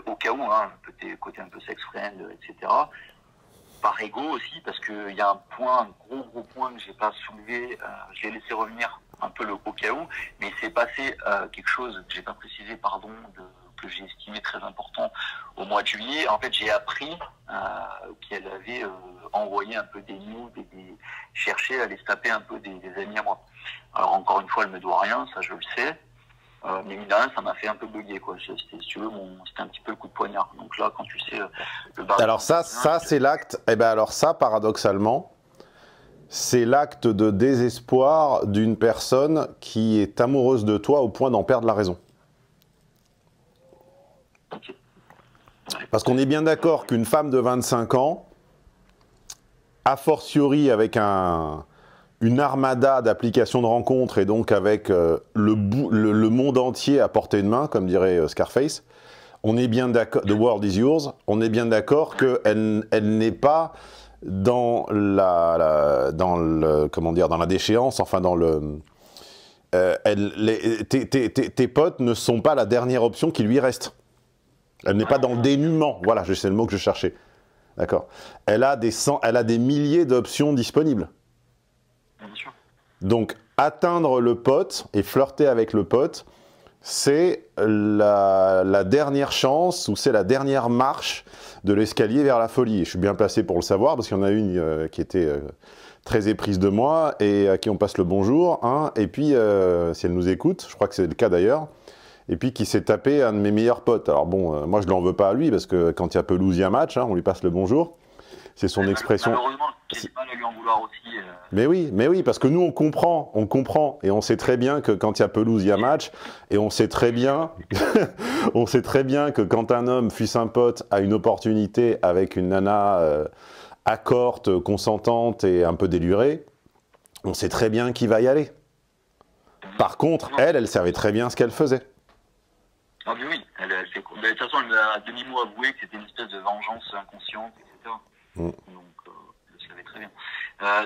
au cas où, le côté un peu sex friend, etc. Par ego aussi, parce qu'il y a un gros point que j'ai pas soulevé, je l'ai laissé revenir un peu le au cas où, mais il s'est passé quelque chose que j'ai pas précisé, pardon, que j'ai estimé très important au mois de juillet. En fait, j'ai appris qu'elle avait envoyé un peu des news, cherché à aller se taper un peu des amis à moi. Alors encore une fois, elle me doit rien, ça je le sais. Mais mine de rien, ça m'a fait un peu bugger, quoi. C'était, si tu veux, c'était un petit peu le coup de poignard. Donc là, quand tu sais le bar. Alors ça c'est l'acte. Eh ben alors ça, paradoxalement, c'est l'acte de désespoir d'une personne qui est amoureuse de toi au point d'en perdre la raison. Okay. Parce qu'on est bien d'accord qu'une femme de 25 ans, a fortiori avec une armada d'applications de rencontres et donc avec le monde entier à portée de main, comme dirait Scarface, on est bien d'accord, the world is yours, on est bien d'accord qu'elle n'est pas dans la déchéance, enfin dans le... tes potes ne sont pas la dernière option qui lui reste. Elle n'est pas dans le dénuement, voilà, c'est le mot que je cherchais. D'accord. Elle a des milliers d'options disponibles. Bien sûr. Donc, atteindre le pote et flirter avec le pote, c'est la dernière chance ou c'est la dernière marche de l'escalier vers la folie. Et je suis bien placé pour le savoir parce qu'il y en a une qui était très éprise de moi et à qui on passe le bonjour. Hein, et puis, si elle nous écoute, je crois que c'est le cas d'ailleurs, et puis qui s'est tapé un de mes meilleurs potes. Alors bon, moi je ne l'en veux pas à lui parce que quand il y a pelouse, il y a match, hein, on lui passe le bonjour. C'est son expression. Malheureusement, j'ai du mal à lui en vouloir aussi. Mais oui, parce que nous on comprend, et on sait très bien que quand il y a pelouse, il y a match, et on sait très bien, on sait très bien que quand un homme, fût un pote, a une opportunité avec une nana accorte, consentante et un peu délurée, on sait très bien qu'il va y aller. Par contre, elle savait très bien ce qu'elle faisait. Ah mais oui, elle fait quoi. De toute façon, elle m'a à demi-mot avoué que c'était une espèce de vengeance inconsciente, etc. Donc, je le savais très bien.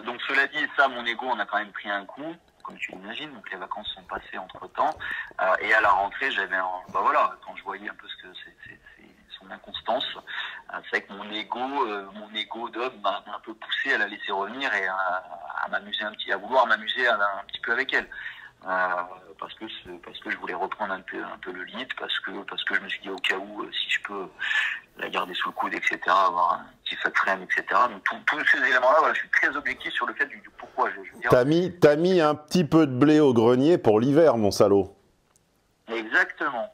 Donc, cela dit, ça, mon ego, on a quand même pris un coup, comme tu l'imagines. Donc, les vacances sont passées entre-temps. Et à la rentrée, j'avais quand je voyais un peu ce que c'est son inconstance, c'est vrai que mon ego d'homme m'a un peu poussé à la laisser revenir et à m'amuser à vouloir m'amuser un petit peu avec elle. Parce que je voulais reprendre un peu le lead, parce que je me suis dit au cas où si je peux la garder sous le coude, etc., avoir un petit fat frame, etc. Donc tous ces éléments-là, voilà, je suis très objectif sur le fait du pourquoi. T'as mis un petit peu de blé au grenier pour l'hiver, mon salaud. Exactement.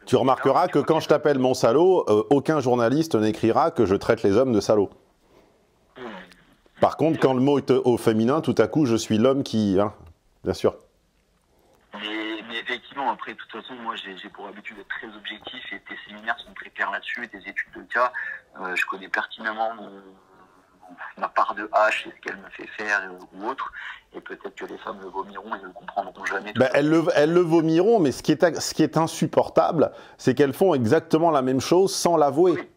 Tu remarqueras que quand je t'appelle mon salaud, aucun journaliste n'écrira que je traite les hommes de salauds. Par contre, quand le mot est au féminin, tout à coup, je suis l'homme qui... Hein, bien sûr. Mais effectivement, après, de toute façon, moi, j'ai pour habitude d'être très objectif et tes séminaires sont très clairs là-dessus, tes études de cas. Je connais pertinemment ma part de hache et ce qu'elle me fait faire ou autre. Et peut-être que les femmes le vomiront et ne le comprendront jamais. Elles le vomiront, mais ce qui est insupportable, c'est qu'elles font exactement la même chose sans l'avouer. Oui.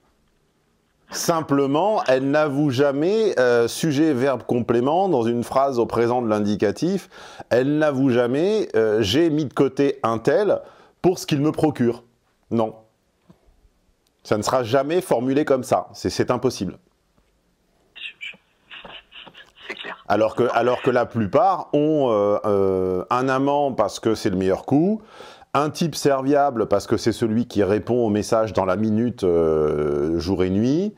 Simplement, elle n'avoue jamais sujet, verbe, complément dans une phrase au présent de l'indicatif. Elle n'avoue jamais j'ai mis de côté un tel pour ce qu'il me procure. Non. Ça ne sera jamais formulé comme ça. C'est impossible. C'est clair. Alors que la plupart ont un amant parce que c'est le meilleur coup, un type serviable parce que c'est celui qui répond aux messages dans la minute jour et nuit,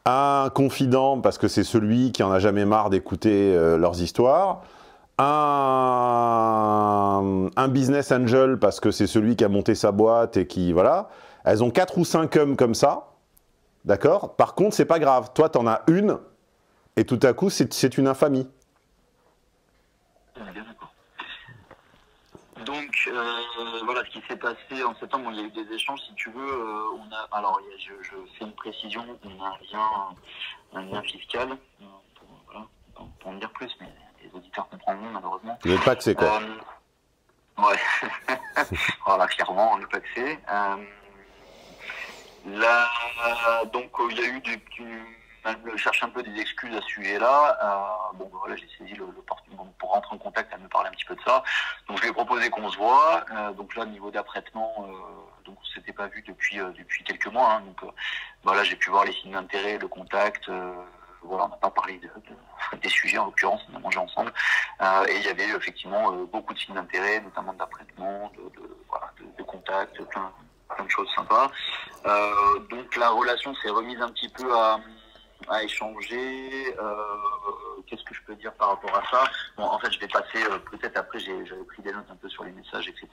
un confident parce que c'est celui qui en a jamais marre d'écouter leurs histoires, un business angel parce que c'est celui qui a monté sa boîte et qui, voilà. Elles ont 4 ou 5 hommes comme ça, d'accord? Par contre, c'est pas grave. Toi, t'en as une et tout à coup, c'est une infamie. Donc, voilà ce qui s'est passé en septembre. Il y a eu des échanges, si tu veux. Je fais une précision. On a un lien fiscal. Pour en dire plus, mais les auditeurs comprendront malheureusement. Vous n'êtes pas que c'est quoi. Ouais. Voilà, clairement, on n'est pas que c'est. Donc, il y a eu je cherche un peu des excuses à ce sujet-là. Voilà, j'ai saisi l'opportunité pour rentrer en contact, elle me parler un petit peu de ça. Donc je lui ai proposé qu'on se voit. Donc là, au niveau d'apprêtement, donc on s'était pas vu depuis quelques mois. Hein. Donc voilà, j'ai pu voir les signes d'intérêt, le contact. Voilà, on n'a pas parlé des sujets en l'occurrence, on a mangé ensemble. Et il y avait effectivement beaucoup de signes d'intérêt, notamment d'apprêtement, de contacts, plein de choses sympas. Donc la relation s'est remise un petit peu à échanger. Qu'est-ce que je peux dire par rapport à ça? Bon, en fait, je vais passer, peut-être après, j'avais pris des notes un peu sur les messages, etc.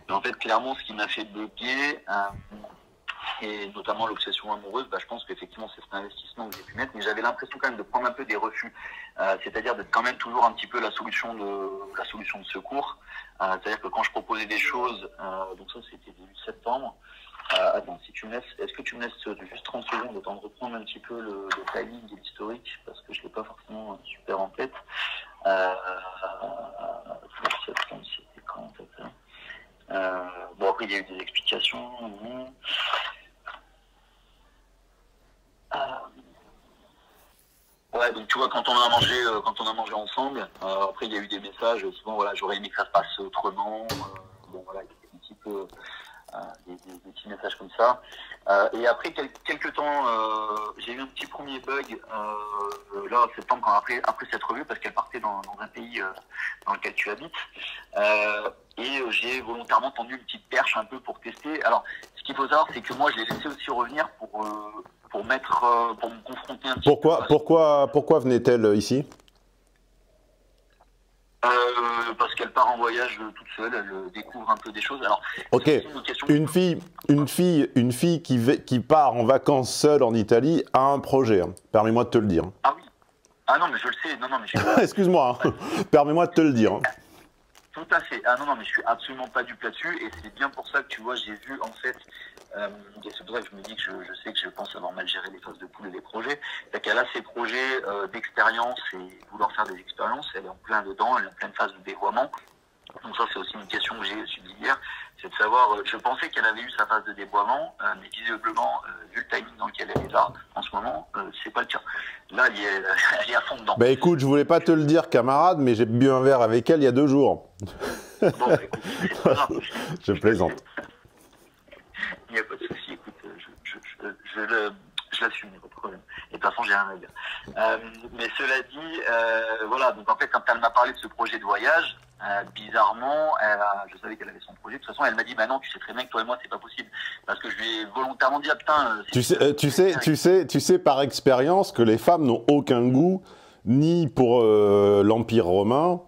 Mais en fait, clairement, ce qui m'a fait bloquer, et notamment l'obsession amoureuse, je pense qu'effectivement, c'est cet investissement que j'ai pu mettre, mais j'avais l'impression quand même de prendre un peu des refus. C'est-à-dire d'être quand même toujours un petit peu la solution de secours. C'est-à-dire que quand je proposais des choses, donc ça, c'était début septembre. Attends, si tu me laisses, est-ce que tu me laisses juste 30 secondes, le temps de reprendre un petit peu le timing et l'historique, parce que je l'ai pas forcément super en tête. Septembre, c'était quand en fait, bon, après il y a eu des explications. Ouais, donc tu vois, quand on a mangé ensemble, après il y a eu des messages, souvent voilà, j'aurais aimé que ça se passe autrement, bon voilà, il y a un petit peu des petits messages comme ça. Et après quelques temps, j'ai eu un petit premier bug là en septembre, après cette revue, parce qu'elle partait dans un pays dans lequel tu habites. Et j'ai volontairement tendu une petite perche un peu pour tester. Alors, ce qu'il faut savoir, c'est que moi, je l'ai laissé aussi revenir pour me confronter un petit peu. Pourquoi venait-elle ici? Parce qu'elle part en voyage toute seule, elle découvre un peu des choses. Alors, ok, une fille qui part en vacances seule en Italie a un projet, hein. Permets-moi de te le dire. Ah oui. Ah non, mais je le sais. Non, mais je suis... Excuse-moi, hein. Permets-moi de te le dire. Hein. Tout à fait. Ah non, mais je suis absolument pas dupe là-dessus, et c'est bien pour ça que tu vois, j'ai vu en fait, et c'est pour ça que je me dis que je sais que je pense avoir mal géré les phases de poule et les projets, c'est qu'elle a ses projets d'expérience et vouloir faire des expériences, elle est en plein dedans, elle est en pleine phase de dévoiement. Donc ça, c'est aussi une question que j'ai subie hier, c'est de savoir, je pensais qu'elle avait eu sa phase de dévoiement, mais visiblement, vu le timing dans lequel elle est là, en ce moment, c'est pas le cas. Là, elle est à fond dedans. Bah écoute, je voulais pas te le dire, camarade, mais j'ai bu un verre avec elle il y a 2 jours. Bon, écoute, c'est pas grave. Je plaisante. Il n'y a pas de souci, écoute, je l'assume, il n'y a pas de problème. Et de toute façon, j'ai rien à dire. Mais cela dit, voilà, donc en fait, quand elle m'a parlé de ce projet de voyage, bizarrement, je savais qu'elle avait son projet. De toute façon, elle m'a dit, bah non, tu sais très bien que toi et moi, c'est pas possible. Parce que je lui ai volontairement dit, ah putain... Tu sais par expérience que les femmes n'ont aucun goût, ni pour l'Empire romain,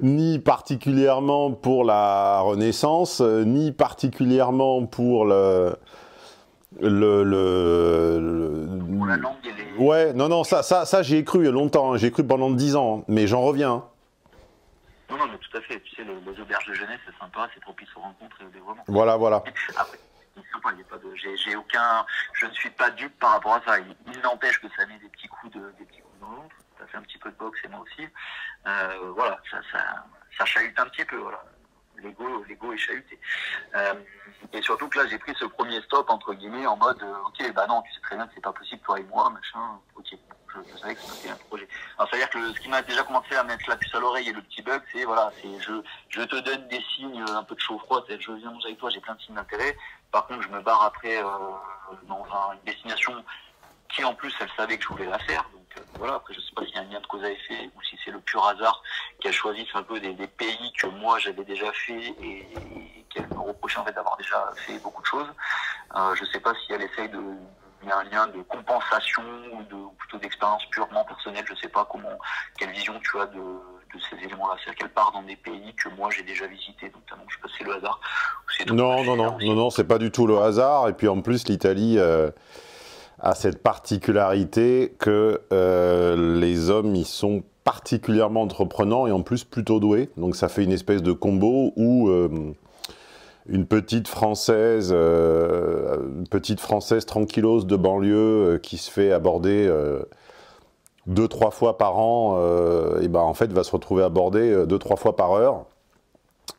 ni particulièrement pour la Renaissance, ni particulièrement pour pour la langue et les... Ouais, non, ça j'y ai cru longtemps, j'ai cru pendant 10 ans, mais j'en reviens. Non, mais tout à fait. Tu sais, les auberges de jeunesse, c'est sympa, c'est propice aux rencontres et au développement. Voilà. Après, c'est sympa, il y a pas de... Je ne suis pas dupe par rapport à ça. Il n'empêche que ça met des petits coups dans l'autre. Ça fait un petit peu de boxe et moi aussi. Voilà, ça chahute un petit peu, voilà. L'ego est chahuté. Et surtout que là, j'ai pris ce premier stop, entre guillemets, en mode, ok, bah non, tu sais très bien que c'est pas possible, toi et moi, machin, ok. Je savais que c'était un projet. Alors, c'est-à-dire que ce qui m'a déjà commencé à mettre la puce à l'oreille et le petit bug, c'est, voilà, je te donne des signes un peu de chaud-froid, c'est-à-dire, je viens manger avec toi, j'ai plein de signes d'intérêt. Par contre, je me barre après, dans une destination qui, en plus, elle savait que je voulais la faire. Donc, voilà, après, je sais pas s'il y a un lien de cause à effet ou si c'est le pur hasard qu'elle choisisse un peu des pays que moi j'avais déjà fait et qu'elle me reprochait en fait d'avoir déjà fait beaucoup de choses. Je sais pas si elle essaye il y a un lien de compensation ou plutôt d'expérience purement personnelle, je sais pas quelle vision tu as de ces éléments-là, c'est-à-dire qu'elle part dans des pays que moi j'ai déjà visités, notamment, je sais pas si c'est le hasard. Non, c'est pas du tout le hasard, et puis en plus l'Italie a cette particularité que les hommes y sont particulièrement entreprenants et en plus plutôt doués, donc ça fait une espèce de combo où une petite française tranquillos de banlieue qui se fait aborder 2-3 fois par an, et ben en fait va se retrouver abordée 2-3 fois par heure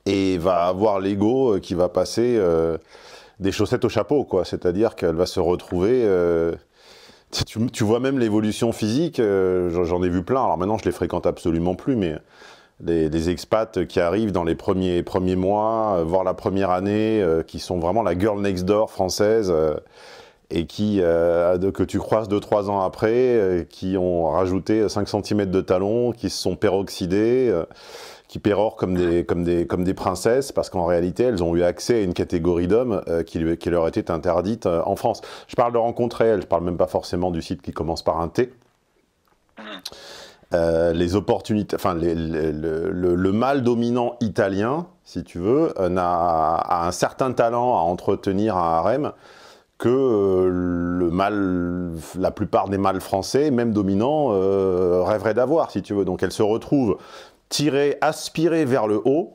et va avoir l'ego qui va passer des chaussettes au chapeau, quoi. C'est-à-dire qu'elle va se retrouver... tu vois même l'évolution physique, j'en ai vu plein, alors maintenant je les fréquente absolument plus, mais des expats qui arrivent dans les premiers mois, voire la première année, qui sont vraiment la girl next door française, et que tu croises 2-3 ans après, qui ont rajouté 5 cm de talons, qui se sont peroxydés, qui pérorent comme des princesses, parce qu'en réalité, elles ont eu accès à une catégorie d'hommes qui leur était interdite en France. Je parle de rencontres réelles, je parle même pas forcément du site qui commence par un T. Les opportunités, enfin le mâle dominant italien, si tu veux, a un certain talent à entretenir un harem que la plupart des mâles français, même dominants, rêveraient d'avoir, si tu veux. Donc elle se retrouve tirée, aspirée vers le haut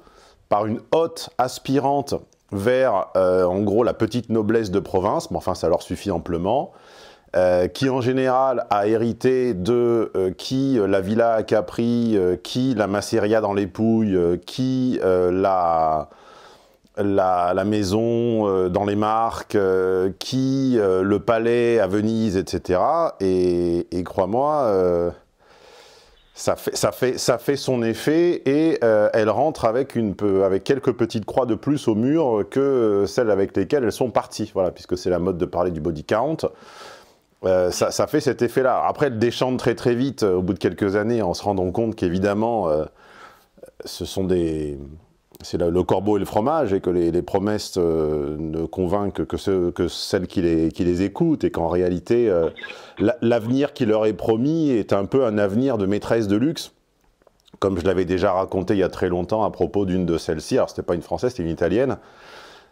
par une haute aspirante vers, en gros, la petite noblesse de province, mais enfin ça leur suffit amplement. Qui en général a hérité de qui la villa à Capri, qui la masseria dans les Pouilles, qui la maison dans les Marques, qui le palais à Venise, etc. Et crois-moi, ça fait son effet et elle rentre avec quelques petites croix de plus au mur que celles avec lesquelles elles sont parties. Voilà, puisque c'est la mode de parler du body count. Ça fait cet effet-là. Après, elle déchante très très vite au bout de quelques années en se rendant compte qu'évidemment, c'est le corbeau et le fromage et que les promesses ne convainquent que celles qui les écoutent et qu'en réalité, l'avenir qui leur est promis est un peu un avenir de maîtresse de luxe, comme je l'avais déjà raconté il y a très longtemps à propos d'une de celles-ci. Alors, c'était pas une Française, c'était une Italienne.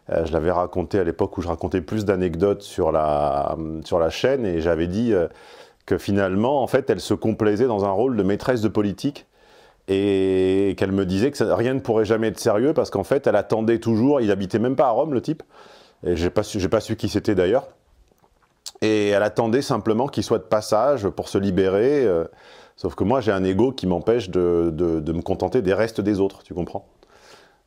Je l'avais raconté à l'époque où je racontais plus d'anecdotes sur la chaîne et j'avais dit que finalement, en fait, elle se complaisait dans un rôle de maîtresse de politique et qu'elle me disait que rien ne pourrait jamais être sérieux parce qu'en fait, elle attendait toujours, il habitait même pas à Rome, le type, et j'ai pas su qui c'était d'ailleurs, et elle attendait simplement qu'il soit de passage pour se libérer, sauf que moi, j'ai un ego qui m'empêche de me contenter des restes des autres, tu comprends ?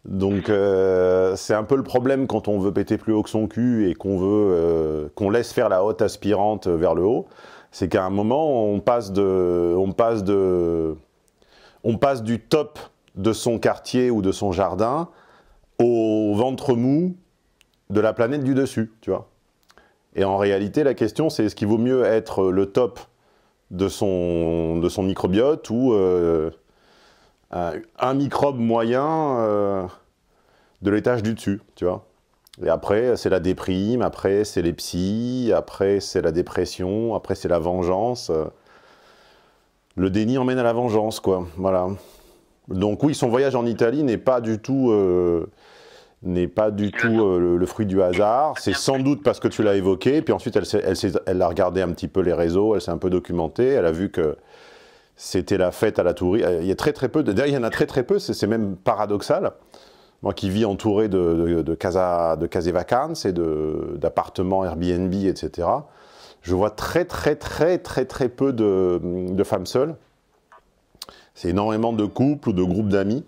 Donc c'est un peu le problème quand on veut péter plus haut que son cul et qu'on laisse faire la haute aspirante vers le haut, c'est qu'à un moment on passe du top de son quartier ou de son jardin au ventre mou de la planète du dessus, tu vois. Et en réalité la question c'est est-ce qu'il vaut mieux être le top de son microbiote ou un microbe moyen de l'étage du dessus, tu vois. Et après, c'est la déprime, après, c'est les psys, après, c'est la dépression, après, c'est la vengeance. Le déni emmène à la vengeance, quoi. Voilà. Donc oui, son voyage en Italie n'est pas du tout, le fruit du hasard. C'est sans doute parce que tu l'as évoqué. Puis ensuite, elle a regardé un petit peu les réseaux, elle s'est un peu documentée, elle a vu que c'était la fête à la tourisme. Il y a très très peu, d'ailleurs il y en a très très peu, c'est même paradoxal. Moi qui vis entouré de case vacances et d'appartements Airbnb, etc., je vois très très très très très peu de femmes seules. C'est énormément de couples ou de groupes d'amis.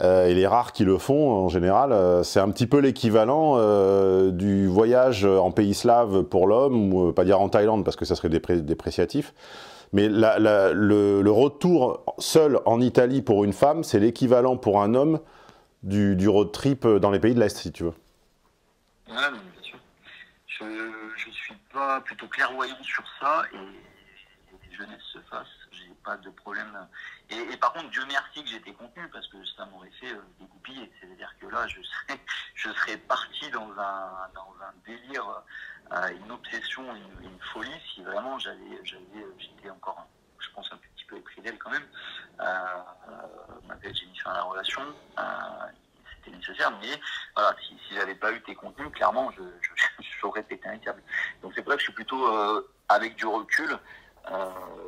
Et les rares qui le font, en général, c'est un petit peu l'équivalent du voyage en pays slave pour l'homme, ou pas dire en Thaïlande parce que ça serait dépréciatif. Mais le retour seul en Italie pour une femme, c'est l'équivalent pour un homme du road trip dans les pays de l'Est, si tu veux. Ouais, bien sûr. Je suis pas plutôt clairvoyant sur ça et jeunesse se fasse, j'ai pas de problème. Et par contre, Dieu merci que j'étais contenu parce que ça m'aurait fait dégoupiller. C'est-à-dire que là, je serais parti dans un délire, une obsession, une folie si vraiment j'étais encore, je pense, un petit peu épris d'elle quand même. Malgré que j'ai mis fin à la relation, c'était nécessaire, mais voilà, si j'avais pas eu tes contenus, clairement, j'aurais pété un câble. Donc c'est pour ça que je suis plutôt avec du recul,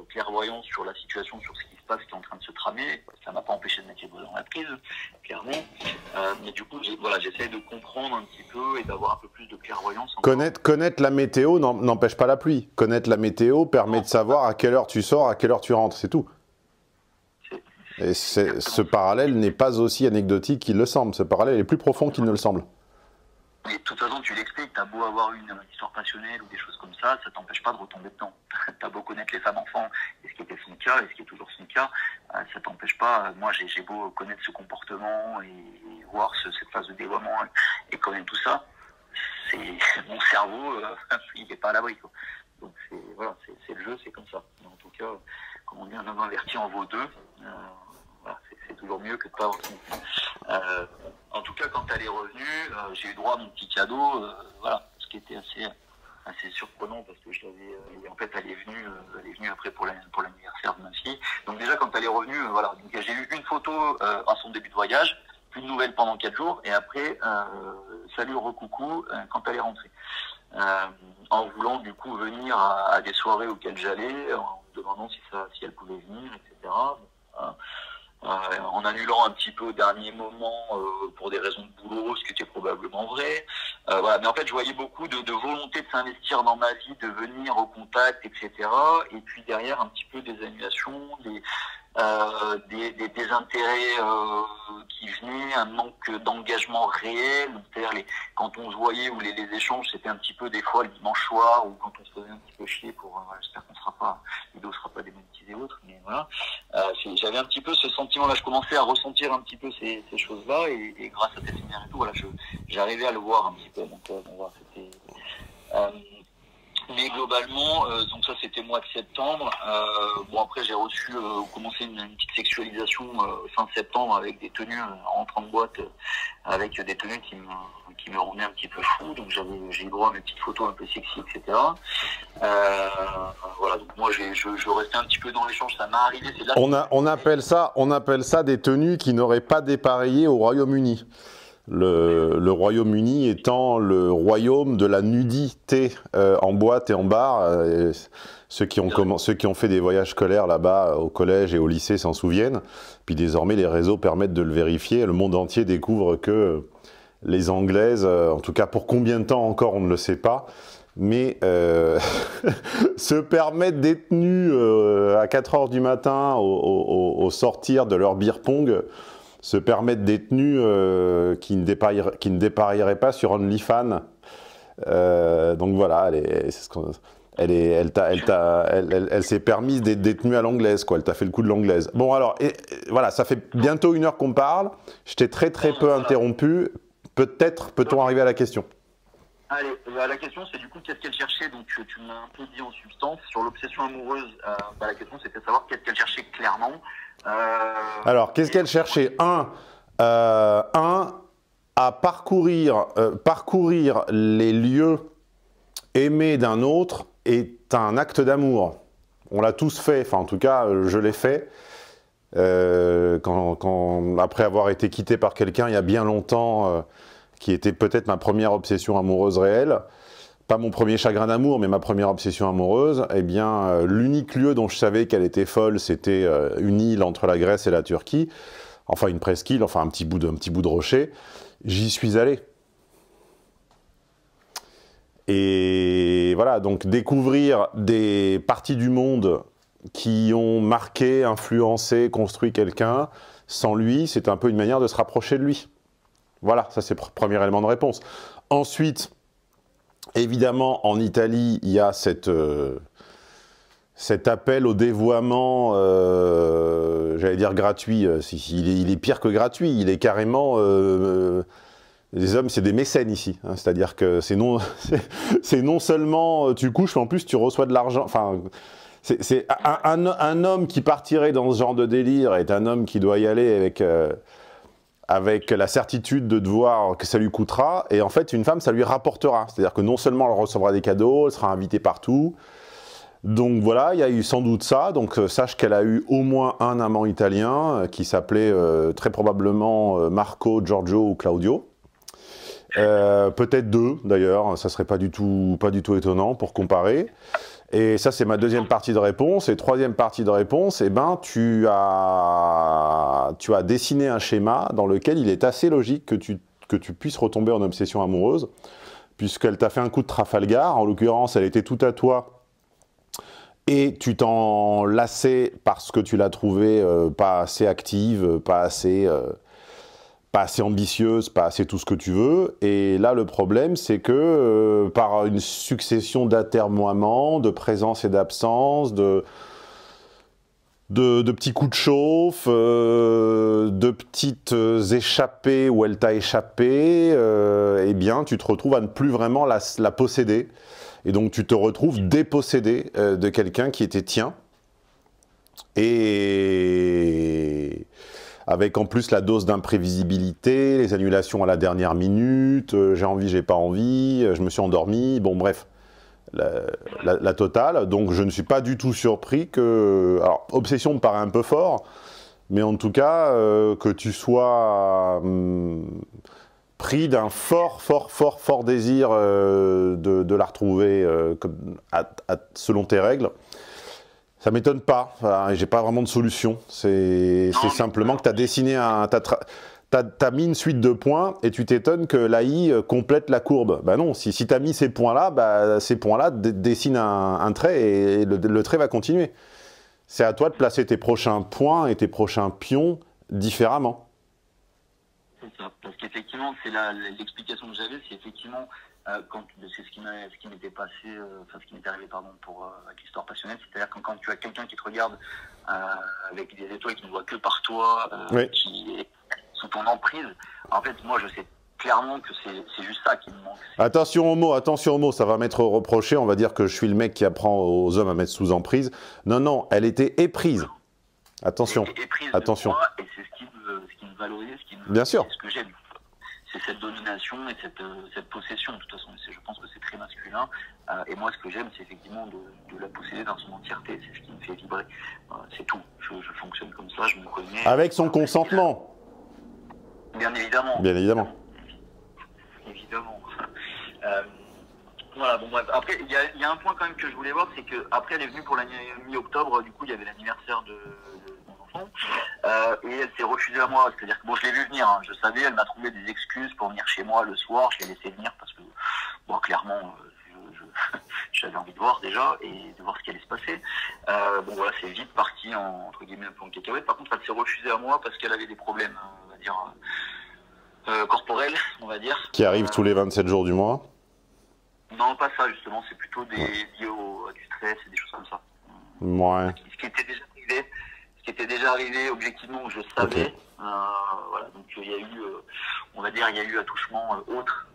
clairvoyant sur la situation, sur ce qui se passe, qui est en train de se tramer. Ça m'a pas empêché de mettre les doigts dans la prise, clairement. Mais du coup, j'essaie de comprendre un petit peu et d'avoir un peu plus de clairvoyance. Connaître la météo n'empêche pas la pluie. Connaître la météo permet de savoir à quelle heure tu sors, à quelle heure tu rentres, c'est tout. Et ce parallèle n'est pas aussi anecdotique qu'il le semble. Ce parallèle est plus profond qu'il ne le semble. Mais de toute façon, tu l'expliques, t'as beau avoir une histoire passionnelle ou des choses comme ça t'empêche pas de retomber dedans. T'as beau connaître les femmes enfants, et ce qui était son cas, et ce qui est toujours son cas, ça t'empêche pas. Moi, j'ai beau connaître ce comportement et voir cette phase de dévoiement et connaître tout ça, mon cerveau, il n'est pas à l'abri, quoi. Donc voilà, c'est le jeu, c'est comme ça. Mais en tout cas, comme on dit, un homme averti en vaut deux. voilà, c'est toujours mieux que de pas avoir son en tout cas, quand elle est revenue, j'ai eu droit à mon petit cadeau, voilà, ce qui était assez surprenant parce que je l'avais, en fait, elle est venue après pour l'anniversaire de ma fille. Donc déjà, quand elle est revenue, voilà, donc j'ai eu une photo à son début de voyage, plus de nouvelles pendant 4 jours, et après, salut, recoucou, quand elle est rentrée. En voulant du coup venir à des soirées auxquelles j'allais, en me demandant si elle pouvait venir, etc. En annulant un petit peu au dernier moment pour des raisons de boulot, ce qui était probablement vrai. Voilà. Mais en fait, je voyais beaucoup de volonté de s'investir dans ma vie, de venir au contact, etc. Et puis derrière, un petit peu des annulations, des intérêts qui venaient, un manque d'engagement réel. C'est-à-dire quand on se voyait ou les échanges, c'était un petit peu des fois le dimanche soir ou quand on se faisait un petit peu chier pour j'espère qu'on sera pas, Ludo sera pas démonétisé ou autre, mais voilà. J'avais un petit peu ce sentiment-là, je commençais à ressentir un petit peu ces choses-là et grâce à tes séminaires et tout, voilà, j'arrivais à le voir un petit peu. Donc voilà, c'était. Mais globalement, donc ça c'était mois de septembre. Bon après j'ai commencé une petite sexualisation fin septembre avec des tenues en rentrant de boîte, avec des tenues qui me rendaient un petit peu fou. Donc j'ai eu droit à mes petites photos un peu sexy, etc. Voilà, donc moi je restais un petit peu dans l'échange, ça m'est arrivé. On appelle ça des tenues qui n'auraient pas dépareillé au Royaume-Uni. Le Royaume-Uni étant le royaume de la nudité en boîte et en bar. Ceux qui ont fait des voyages scolaires là-bas au collège et au lycée s'en souviennent. Puis désormais, les réseaux permettent de le vérifier. Le monde entier découvre que les Anglaises, en tout cas pour combien de temps encore, on ne le sait pas, mais se permettent des tenues à 4 h du matin au sortir de leur beer pong, se permettre des tenues qui ne dépareilleraient pas sur OnlyFans. Donc voilà, elle s'est permise des tenues à l'anglaise, quoi. Elle t'a fait le coup de l'anglaise. Bon alors, voilà, ça fait bientôt 1 heure qu'on parle. Je t'ai très peu interrompu. Peut-être peut-on arriver à la question. Allez, la question c'est du coup qu'est-ce qu'elle cherchait. Donc tu m'as un peu dit en substance sur l'obsession amoureuse. La question c'était de savoir qu'est-ce qu'elle cherchait clairement. Alors qu'est-ce qu'elle cherchait? À parcourir les lieux aimés d'un autre est un acte d'amour. On l'a tous fait, enfin en tout cas je l'ai fait. Après avoir été quitté par quelqu'un il y a bien longtemps, qui était peut-être ma première obsession amoureuse réelle, pas mon premier chagrin d'amour, mais ma première obsession amoureuse, eh bien, l'unique lieu dont je savais qu'elle était folle, c'était une île entre la Grèce et la Turquie, enfin une presqu'île, enfin un petit bout de rocher. J'y suis allé. Et voilà, donc découvrir des parties du monde qui ont marqué, influencé, construit quelqu'un, sans lui, c'est un peu une manière de se rapprocher de lui. Voilà, ça c'est le premier élément de réponse. Ensuite, évidemment, en Italie, il y a cet appel au dévoiement, j'allais dire gratuit, il est pire que gratuit, il est carrément... les hommes, c'est des mécènes ici, hein, c'est-à-dire que c'est non seulement tu couches, mais en plus tu reçois de l'argent. Enfin, c'est un homme qui partirait dans ce genre de délire est un homme qui doit y aller avec la certitude de devoir que ça lui coûtera, et en fait une femme ça lui rapportera, c'est-à-dire que non seulement elle recevra des cadeaux, elle sera invitée partout, donc voilà, il y a eu sans doute ça, donc sache qu'elle a eu au moins un amant italien qui s'appelait très probablement Marco, Giorgio ou Claudio, peut-être 2 d'ailleurs, ça serait pas du tout étonnant pour comparer. Et ça, c'est ma deuxième partie de réponse. Et troisième partie de réponse, eh ben, tu as dessiné un schéma dans lequel il est assez logique que tu puisses retomber en obsession amoureuse, puisqu'elle t'a fait un coup de Trafalgar. En l'occurrence, elle était tout à toi. Et tu t'en lassais parce que tu l'as trouvée pas assez active, pas assez ambitieuse, pas assez tout ce que tu veux. Et là, le problème, c'est que par une succession d'atermoiements, de présence et d'absence, de petits coups de chauffe, de petites échappées où elle t'a échappé, eh bien, tu te retrouves à ne plus vraiment la posséder. Et donc, tu te retrouves dépossédé de quelqu'un qui était tien. Et avec en plus la dose d'imprévisibilité, les annulations à la dernière minute, j'ai envie, j'ai pas envie, je me suis endormi, bon bref, la totale. Donc je ne suis pas du tout surpris que... Alors, obsession me paraît un peu fort, mais en tout cas, que tu sois pris d'un fort désir de la retrouver selon tes règles. Ça m'étonne pas, voilà, j'ai pas vraiment de solution. C'est simplement que tu as dessiné t'as mis une suite de points et tu t'étonnes que l'AI complète la courbe. Bah non, si tu as mis ces points-là, bah, ces points-là dessinent un trait et le trait va continuer. C'est à toi de placer tes prochains points et tes prochains pions différemment. C'est ça, parce qu'effectivement, c'est l'explication que j'avais, c'est effectivement... c'est ce qui m'était passé, enfin ce qui m'était arrivé pour avec l'histoire passionnelle, c'est-à-dire que quand tu as quelqu'un qui te regarde avec des étoiles qui ne voit que par toi, oui. qui est sous ton emprise, en fait moi je sais clairement que c'est juste ça qui me manque. Attention aux mots, ça va m'être reproché, on va dire que je suis le mec qui apprend aux hommes à mettre sous emprise. Non, non, elle était éprise. Attention, attention. Moi, et c'est ce qui me valorise, Bien sûr. ce que j'aime. C'est cette domination et cette possession, de toute façon. Je pense que c'est très masculin. Et moi, ce que j'aime, c'est effectivement de la posséder dans son entièreté. C'est ce qui me fait vibrer. C'est tout. Je fonctionne comme ça, je me connais. Avec son consentement. Bien évidemment. Bien évidemment. Évidemment. Voilà, bon bref. Après, il y a un point quand même que je voulais voir, c'est qu'après, elle est venue pour la mi-octobre. Du coup, il y avait l'anniversaire de mon enfant. Et elle s'est refusée à moi, c'est-à-dire que bon, je l'ai vu venir, hein, je savais, elle m'a trouvé des excuses pour venir chez moi le soir, je l'ai laissé venir parce que, bon, clairement, j'avais envie de voir déjà et de voir ce qui allait se passer. Bon voilà, c'est vite parti entre guillemets un peu en cacahuète. Par contre, elle s'est refusée à moi parce qu'elle avait des problèmes, on va dire, corporels, on va dire. Qui arrivent tous les 27 jours du mois? Non, pas ça justement, c'est plutôt lié à du stress et des choses comme ça. Ouais. Ce qui était déjà arrivé objectivement, je savais. Okay. Voilà, donc il y a eu, on va dire, il y a eu attouchement autre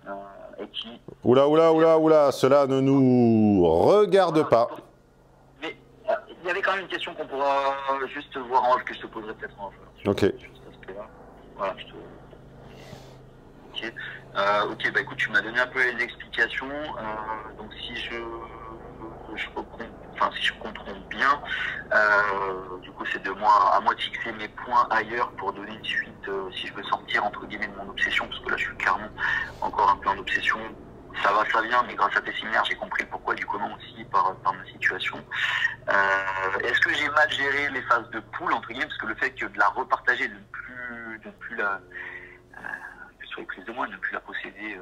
et qui... Oula, cela ne nous regarde pas. Mais il y avait quand même une question qu'on pourra juste voir en off, que je te poserai peut-être en off. Ok. Voilà, Ok. Ok, bah écoute, tu m'as donné un peu les explications. Donc si je comprends bien, du coup c'est à moi de fixer mes points ailleurs pour donner une suite si je veux sortir entre guillemets de mon obsession, parce que là je suis clairement encore un peu en obsession. Ça va, ça vient, mais grâce à tes séminaires, j'ai compris le pourquoi du comment aussi par ma situation. Est-ce que j'ai mal géré les phases de poule, entre guillemets, parce que le fait que de la repartager, de ne plus la soit prise de moi, de ne plus la posséder,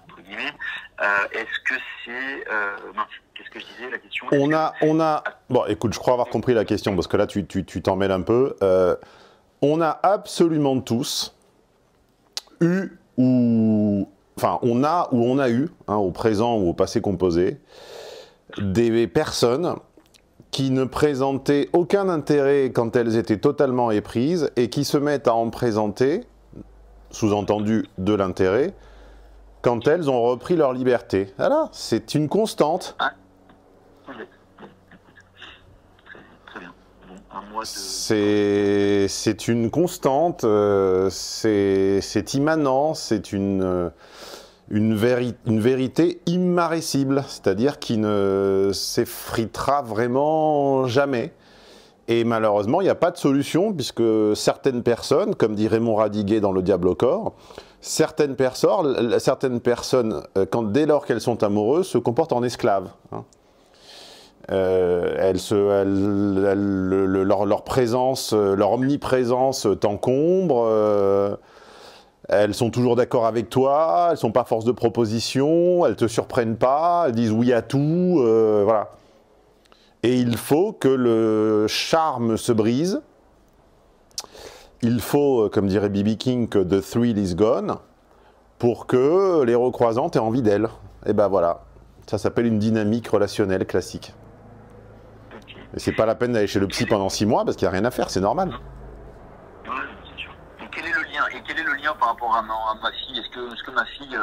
entre guillemets, est-ce que c'est... mince, qu'est-ce que je disais, la question? On a... Bon, écoute, je crois avoir compris la question, parce que là, tu t'en mêles un peu. On a absolument tous eu ou... Enfin, on a eu, hein, au présent ou au passé composé, des personnes qui ne présentaient aucun intérêt quand elles étaient totalement éprises et qui se mettent à en présenter, sous-entendu de l'intérêt, quand elles ont repris leur liberté. Voilà, c'est une constante. Ah. Très bien. Bon, c'est une constante, c'est immanent, c'est une vérité immarressible, c'est-à-dire qui ne s'effritera vraiment jamais. Et malheureusement, il n'y a pas de solution, puisque certaines personnes, comme dit Raymond Radiguet dans Le Diable au corps, certaines personnes, dès lors qu'elles sont amoureuses, se comportent en esclaves. Hein. Leur présence, leur omniprésence t'encombre. Elles sont toujours d'accord avec toi, elles ne sont pas force de proposition, elles ne te surprennent pas, elles disent oui à tout, voilà. Et il faut que le charme se brise. Il faut, comme dirait B.B. King, que the thrill is gone, pour que les recroisantes aient envie d'elles. Et ben voilà, ça s'appelle une dynamique relationnelle classique. Okay. Et c'est pas la peine d'aller chez le psy pendant 6 mois, parce qu'il n'y a rien à faire, c'est normal. Ouais, c'est sûr. Et quel est le lien? Et quel est le lien par rapport à ma fille? Est-ce que ma fille,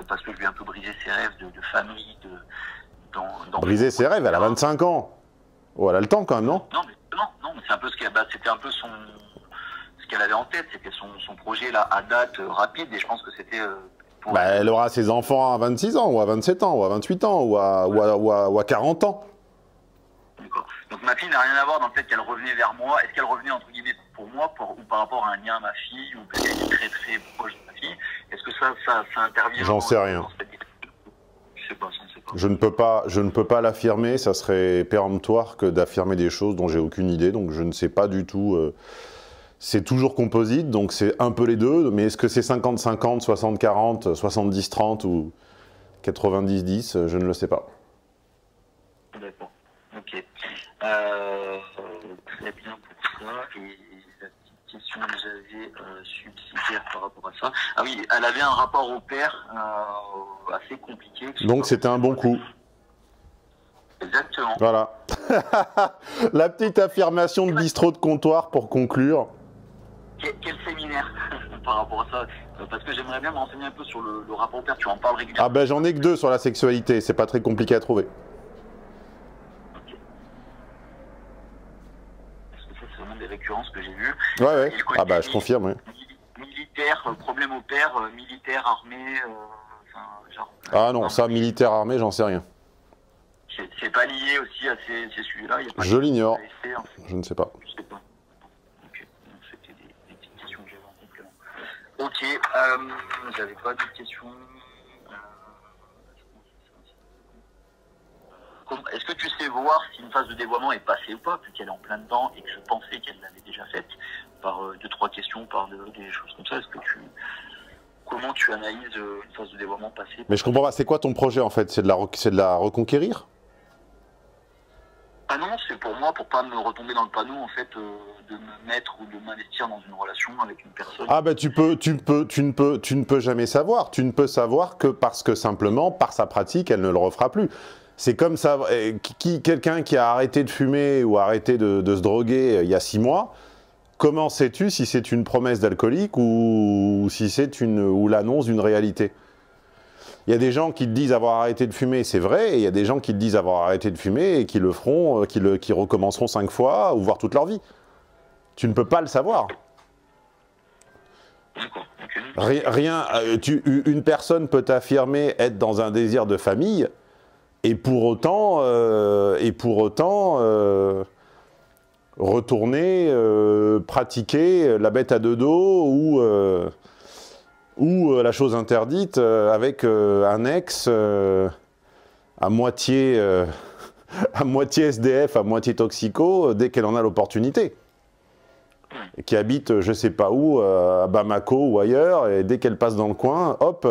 parce que je lui ai un peu brisé ses rêves de famille, briser ses rêves, elle a 25 ans. Oh, elle a le temps quand même, non? Non, mais c'est un peu ce qu'elle... c'était un peu ce qu'elle avait en tête, c'était son projet là à date rapide, et je pense que c'était pour... Bah, elle aura ses enfants à 26 ans, ou à 27 ans, ou à 28 ans, ou à 40 ans. D'accord. Donc ma fille n'a rien à voir dans le fait qu'elle revenait vers moi. Est-ce qu'elle revenait entre guillemets pour moi ou par rapport à un lien à ma fille ou qu'elle était très très proche de ma fille? Est-ce que ça intervient? J'en sais rien. Je sais pas, ça ne sait pas. Je ne peux pas l'affirmer, ça serait péremptoire que d'affirmer des choses dont j'ai aucune idée, donc je ne sais pas du tout. C'est toujours composite, donc c'est un peu les deux, mais est-ce que c'est 50-50, 60-40, 70-30 ou 90-10, je ne le sais pas. D'accord, ok. Très bien pour ça. Et la petite question que j'avais subsidiaire par rapport à ça. Ah oui, elle avait un rapport au père assez compliqué. Donc c'était un bon coup. Exactement. Voilà. La petite affirmation de bistrot de comptoir pour conclure. Quel séminaire par rapport à ça? Parce que j'aimerais bien me renseigner un peu sur le rapport au père. Tu en parles régulièrement. Ah ben j'en ai que 2 sur la sexualité, c'est pas très compliqué à trouver. Ok. Parce que ça, c'est vraiment des récurrences que j'ai vues. Ouais. Ah bah je confirme, oui. Militaire, problème au père, militaire, armée, genre... Ah non, ça, militaire armé, j'en sais rien. C'est pas lié aussi à ces sujets-là? Je l'ignore. Je ne sais pas. Je sais pas. Ok, donc c'était des petites questions que j'avais en complément. Ok, j'avais pas d'autres questions. Est-ce que tu sais voir si une phase de dévoiement est passée ou pas, puisqu'elle est en plein dedans et que je pensais qu'elle l'avait déjà faite, par 2-3 questions, par des choses comme ça? Comment tu analyses une phase de dévoiement passée? Mais je comprends pas, c'est quoi ton projet en fait? C'est de la reconquérir? Ah non, c'est pour moi, pour pas me retomber dans le panneau, en fait, de me mettre ou de m'investir dans une relation avec une personne. Ah ben tu ne peux jamais savoir. Tu ne peux savoir que parce que simplement, par sa pratique, elle ne le refera plus. C'est comme ça, quelqu'un qui a arrêté de fumer ou arrêté de se droguer il y a 6 mois, comment sais-tu si c'est une promesse d'alcoolique ou si c'est l'annonce d'une réalité? Il y a des gens qui te disent avoir arrêté de fumer, c'est vrai, et il y a des gens qui te disent avoir arrêté de fumer et qui le feront, qui recommenceront 5 fois ou voire toute leur vie. Tu ne peux pas le savoir. Une personne peut t'affirmer être dans un désir de famille et pour autant retourner pratiquer la bête à deux dos ou la chose interdite avec un ex à moitié SDF, à moitié toxico, dès qu'elle en a l'opportunité. Qui habite je sais pas où, à Bamako ou ailleurs, et dès qu'elle passe dans le coin, hop,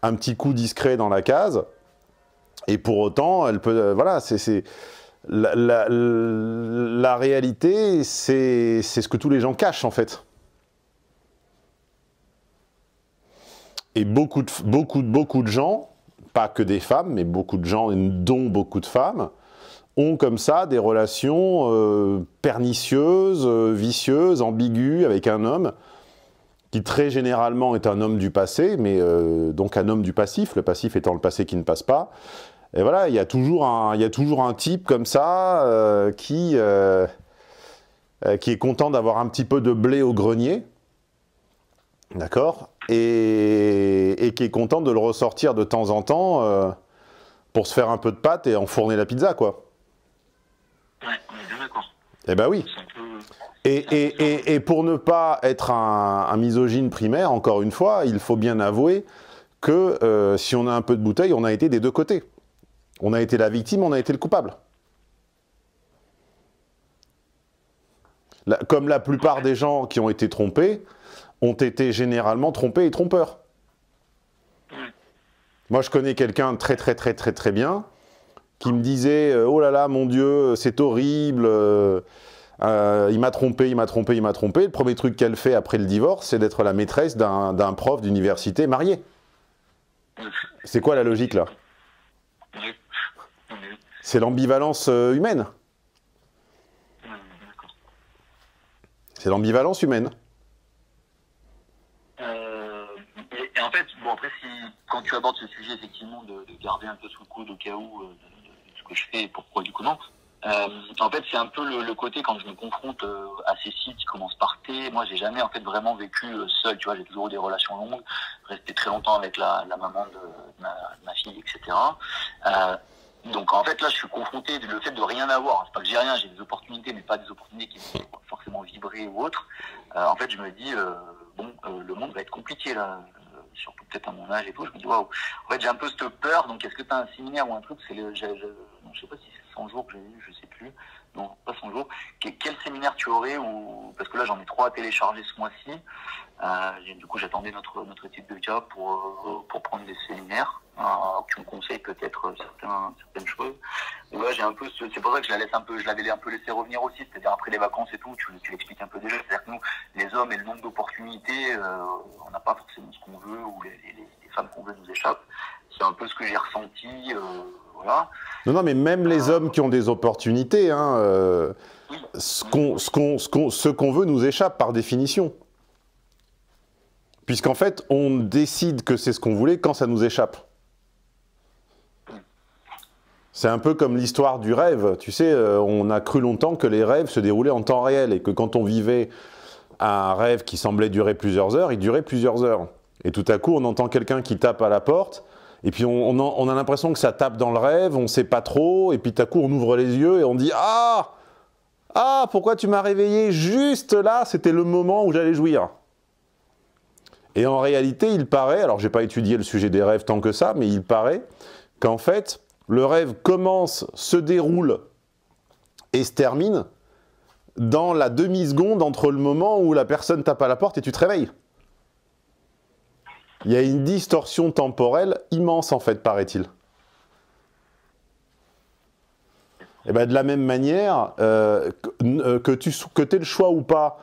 un petit coup discret dans la case, et pour autant, elle peut... voilà, c'est... La réalité, c'est ce que tous les gens cachent, en fait. Et beaucoup de gens, pas que des femmes, mais beaucoup de gens, dont beaucoup de femmes, ont comme ça des relations pernicieuses, vicieuses, ambiguës avec un homme qui très généralement est un homme du passé, mais donc un homme du passif, le passif étant le passé qui ne passe pas. Et voilà, il y a toujours un type comme ça qui est content d'avoir un petit peu de blé au grenier, d'accord, et qui est content de le ressortir de temps en temps pour se faire un peu de pâte et enfourner la pizza, quoi. Ouais, on est bien d'accord. Eh ben oui. Et pour ne pas être un misogyne primaire, encore une fois, il faut bien avouer que si on a un peu de bouteille, on a été des deux côtés. On a été la victime, on a été le coupable. Comme la plupart des gens qui ont été trompés, ont été généralement trompés et trompeurs. Moi, je connais quelqu'un très bien, qui me disait « Oh là là, mon Dieu, c'est horrible, il m'a trompé, il m'a trompé, il m'a trompé. » Le premier truc qu'elle fait après le divorce, c'est d'être la maîtresse d'un prof d'université marié. C'est quoi la logique, là? C'est l'ambivalence humaine. C'est l'ambivalence humaine. Et en fait, bon après, quand tu abordes ce sujet, effectivement, de garder un peu sous le coude au cas où de ce que je fais et pourquoi du comment, En fait, c'est un peu le côté quand je me confronte à ces sites qui commencent par T. Moi, j'ai jamais en fait vraiment vécu seul. Tu vois, j'ai toujours eu des relations longues, resté très longtemps avec la maman de ma fille, etc. Donc en fait là, je suis confronté le fait de rien avoir. C'est pas que j'ai rien, j'ai des opportunités, mais pas des opportunités qui me font forcément vibrer ou autre. En fait, je me dis le monde va être compliqué là. Surtout peut-être à mon âge et tout, je me dis waouh. En fait, j'ai un peu cette peur. Donc, est-ce que tu as un séminaire ou un truc? Je sais pas si c'est 100 jours que j'ai eu, je sais plus. Non, pas 100 jours. Quel séminaire tu aurais ou parce que là, j'en ai 3 à télécharger ce mois-ci. Du coup, j'attendais notre étude de cas pour prendre des séminaires. Tu me conseilles peut-être certaines choses. Donc là, j'ai un peu, c'est pour ça que je l'avais un peu laissé revenir aussi, c'est-à-dire après les vacances et tout, tu l'expliques un peu déjà. C'est-à-dire que nous, les hommes et le nombre d'opportunités, on n'a pas forcément ce qu'on veut ou les femmes qu'on veut nous échappent. C'est un peu ce que j'ai ressenti, voilà. Non, mais même les hommes qui ont des opportunités, hein, Oui. ce qu'on veut nous échappe par définition. Puisqu'en fait, on décide que c'est ce qu'on voulait quand ça nous échappe. C'est un peu comme l'histoire du rêve. Tu sais, on a cru longtemps que les rêves se déroulaient en temps réel et que quand on vivait un rêve qui semblait durer plusieurs heures, il durait plusieurs heures. Et tout à coup, on entend quelqu'un qui tape à la porte et puis on a l'impression que ça tape dans le rêve, on ne sait pas trop, et puis tout à coup, on ouvre les yeux et on dit « Ah ! Ah, pourquoi tu m'as réveillé juste là? C'était le moment où j'allais jouir. » Et en réalité, il paraît, alors je n'ai pas étudié le sujet des rêves tant que ça, mais il paraît qu'en fait, le rêve commence, se déroule et se termine dans la demi-seconde entre le moment où la personne tape à la porte et tu te réveilles. Il y a une distorsion temporelle immense en fait, paraît-il. Et bien de la même manière, que tu aies le choix ou pas,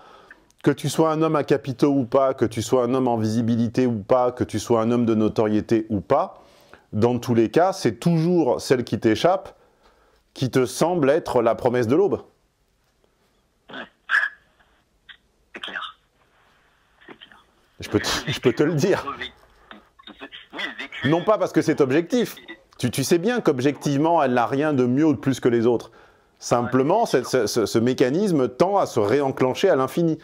que tu sois un homme à capitaux ou pas, que tu sois un homme en visibilité ou pas, que tu sois un homme de notoriété ou pas, dans tous les cas, c'est toujours celle qui t'échappe qui te semble être la promesse de l'aube. Ouais. C'est clair. C'est clair. Je peux te le dire. Oui, vécu. Non pas parce que c'est objectif. Tu sais bien qu'objectivement, elle n'a rien de mieux ou de plus que les autres. Simplement, ce mécanisme tend à se réenclencher à l'infini.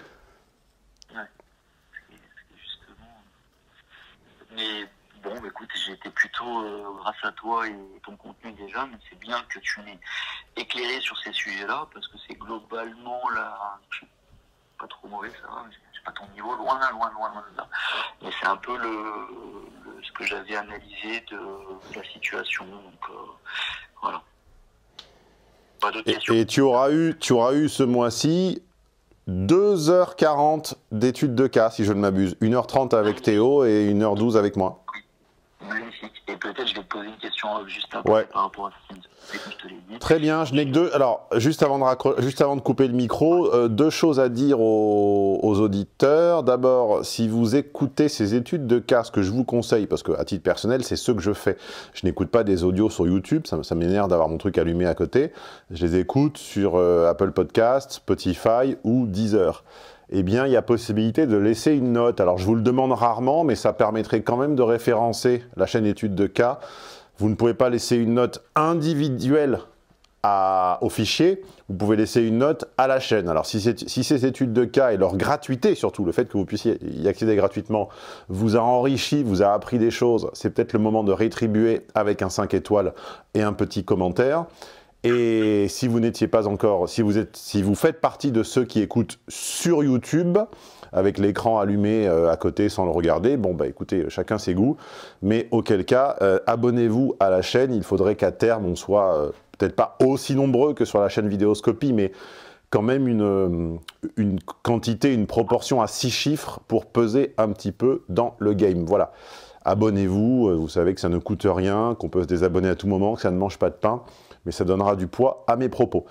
Ouais. Justement. Mais bon, écoute, j'ai été plutôt, grâce à toi et ton contenu déjà, mais c'est bien que tu m'aies éclairé sur ces sujets-là, parce que c'est globalement là, je suis pas trop mauvais, ça va, j'ai pas ton niveau, loin de là. Mais c'est un peu ce que j'avais analysé de la situation, donc voilà. Pas d'autres questions. Et tu auras eu ce mois-ci 2h40 d'études de cas, si je ne m'abuse. 1h30 avec Théo et 1h12 avec moi. Magnifique. Et peut-être je vais te poser une question juste après par rapport à ce que je te l'ai dit. Très bien, je n'ai que deux. Alors, juste avant de couper le micro, deux choses à dire aux auditeurs. D'abord, si vous écoutez ces études de cas, ce que je vous conseille, parce qu'à titre personnel, c'est ce que je fais. Je n'écoute pas des audios sur YouTube, ça m'énerve d'avoir mon truc allumé à côté. Je les écoute sur Apple Podcasts, Spotify ou Deezer. Eh bien, il y a possibilité de laisser une note. Alors, je vous le demande rarement, mais ça permettrait quand même de référencer la chaîne études de cas. Vous ne pouvez pas laisser une note individuelle au fichier, vous pouvez laisser une note à la chaîne. Alors, si ces études de cas et leur gratuité, surtout le fait que vous puissiez y accéder gratuitement, vous a enrichi, vous a appris des choses, c'est peut-être le moment de rétribuer avec un 5 étoiles et un petit commentaire. Et si vous n'étiez pas encore, si vous faites partie de ceux qui écoutent sur YouTube, avec l'écran allumé à côté sans le regarder, bon bah écoutez, chacun ses goûts, mais auquel cas, abonnez-vous à la chaîne, il faudrait qu'à terme on soit peut-être pas aussi nombreux que sur la chaîne Vidéoscopie, mais quand même une quantité, une proportion à 6 chiffres pour peser un petit peu dans le game. Voilà. Abonnez-vous, vous savez que ça ne coûte rien, qu'on peut se désabonner à tout moment, que ça ne mange pas de pain, mais ça donnera du poids à mes propos.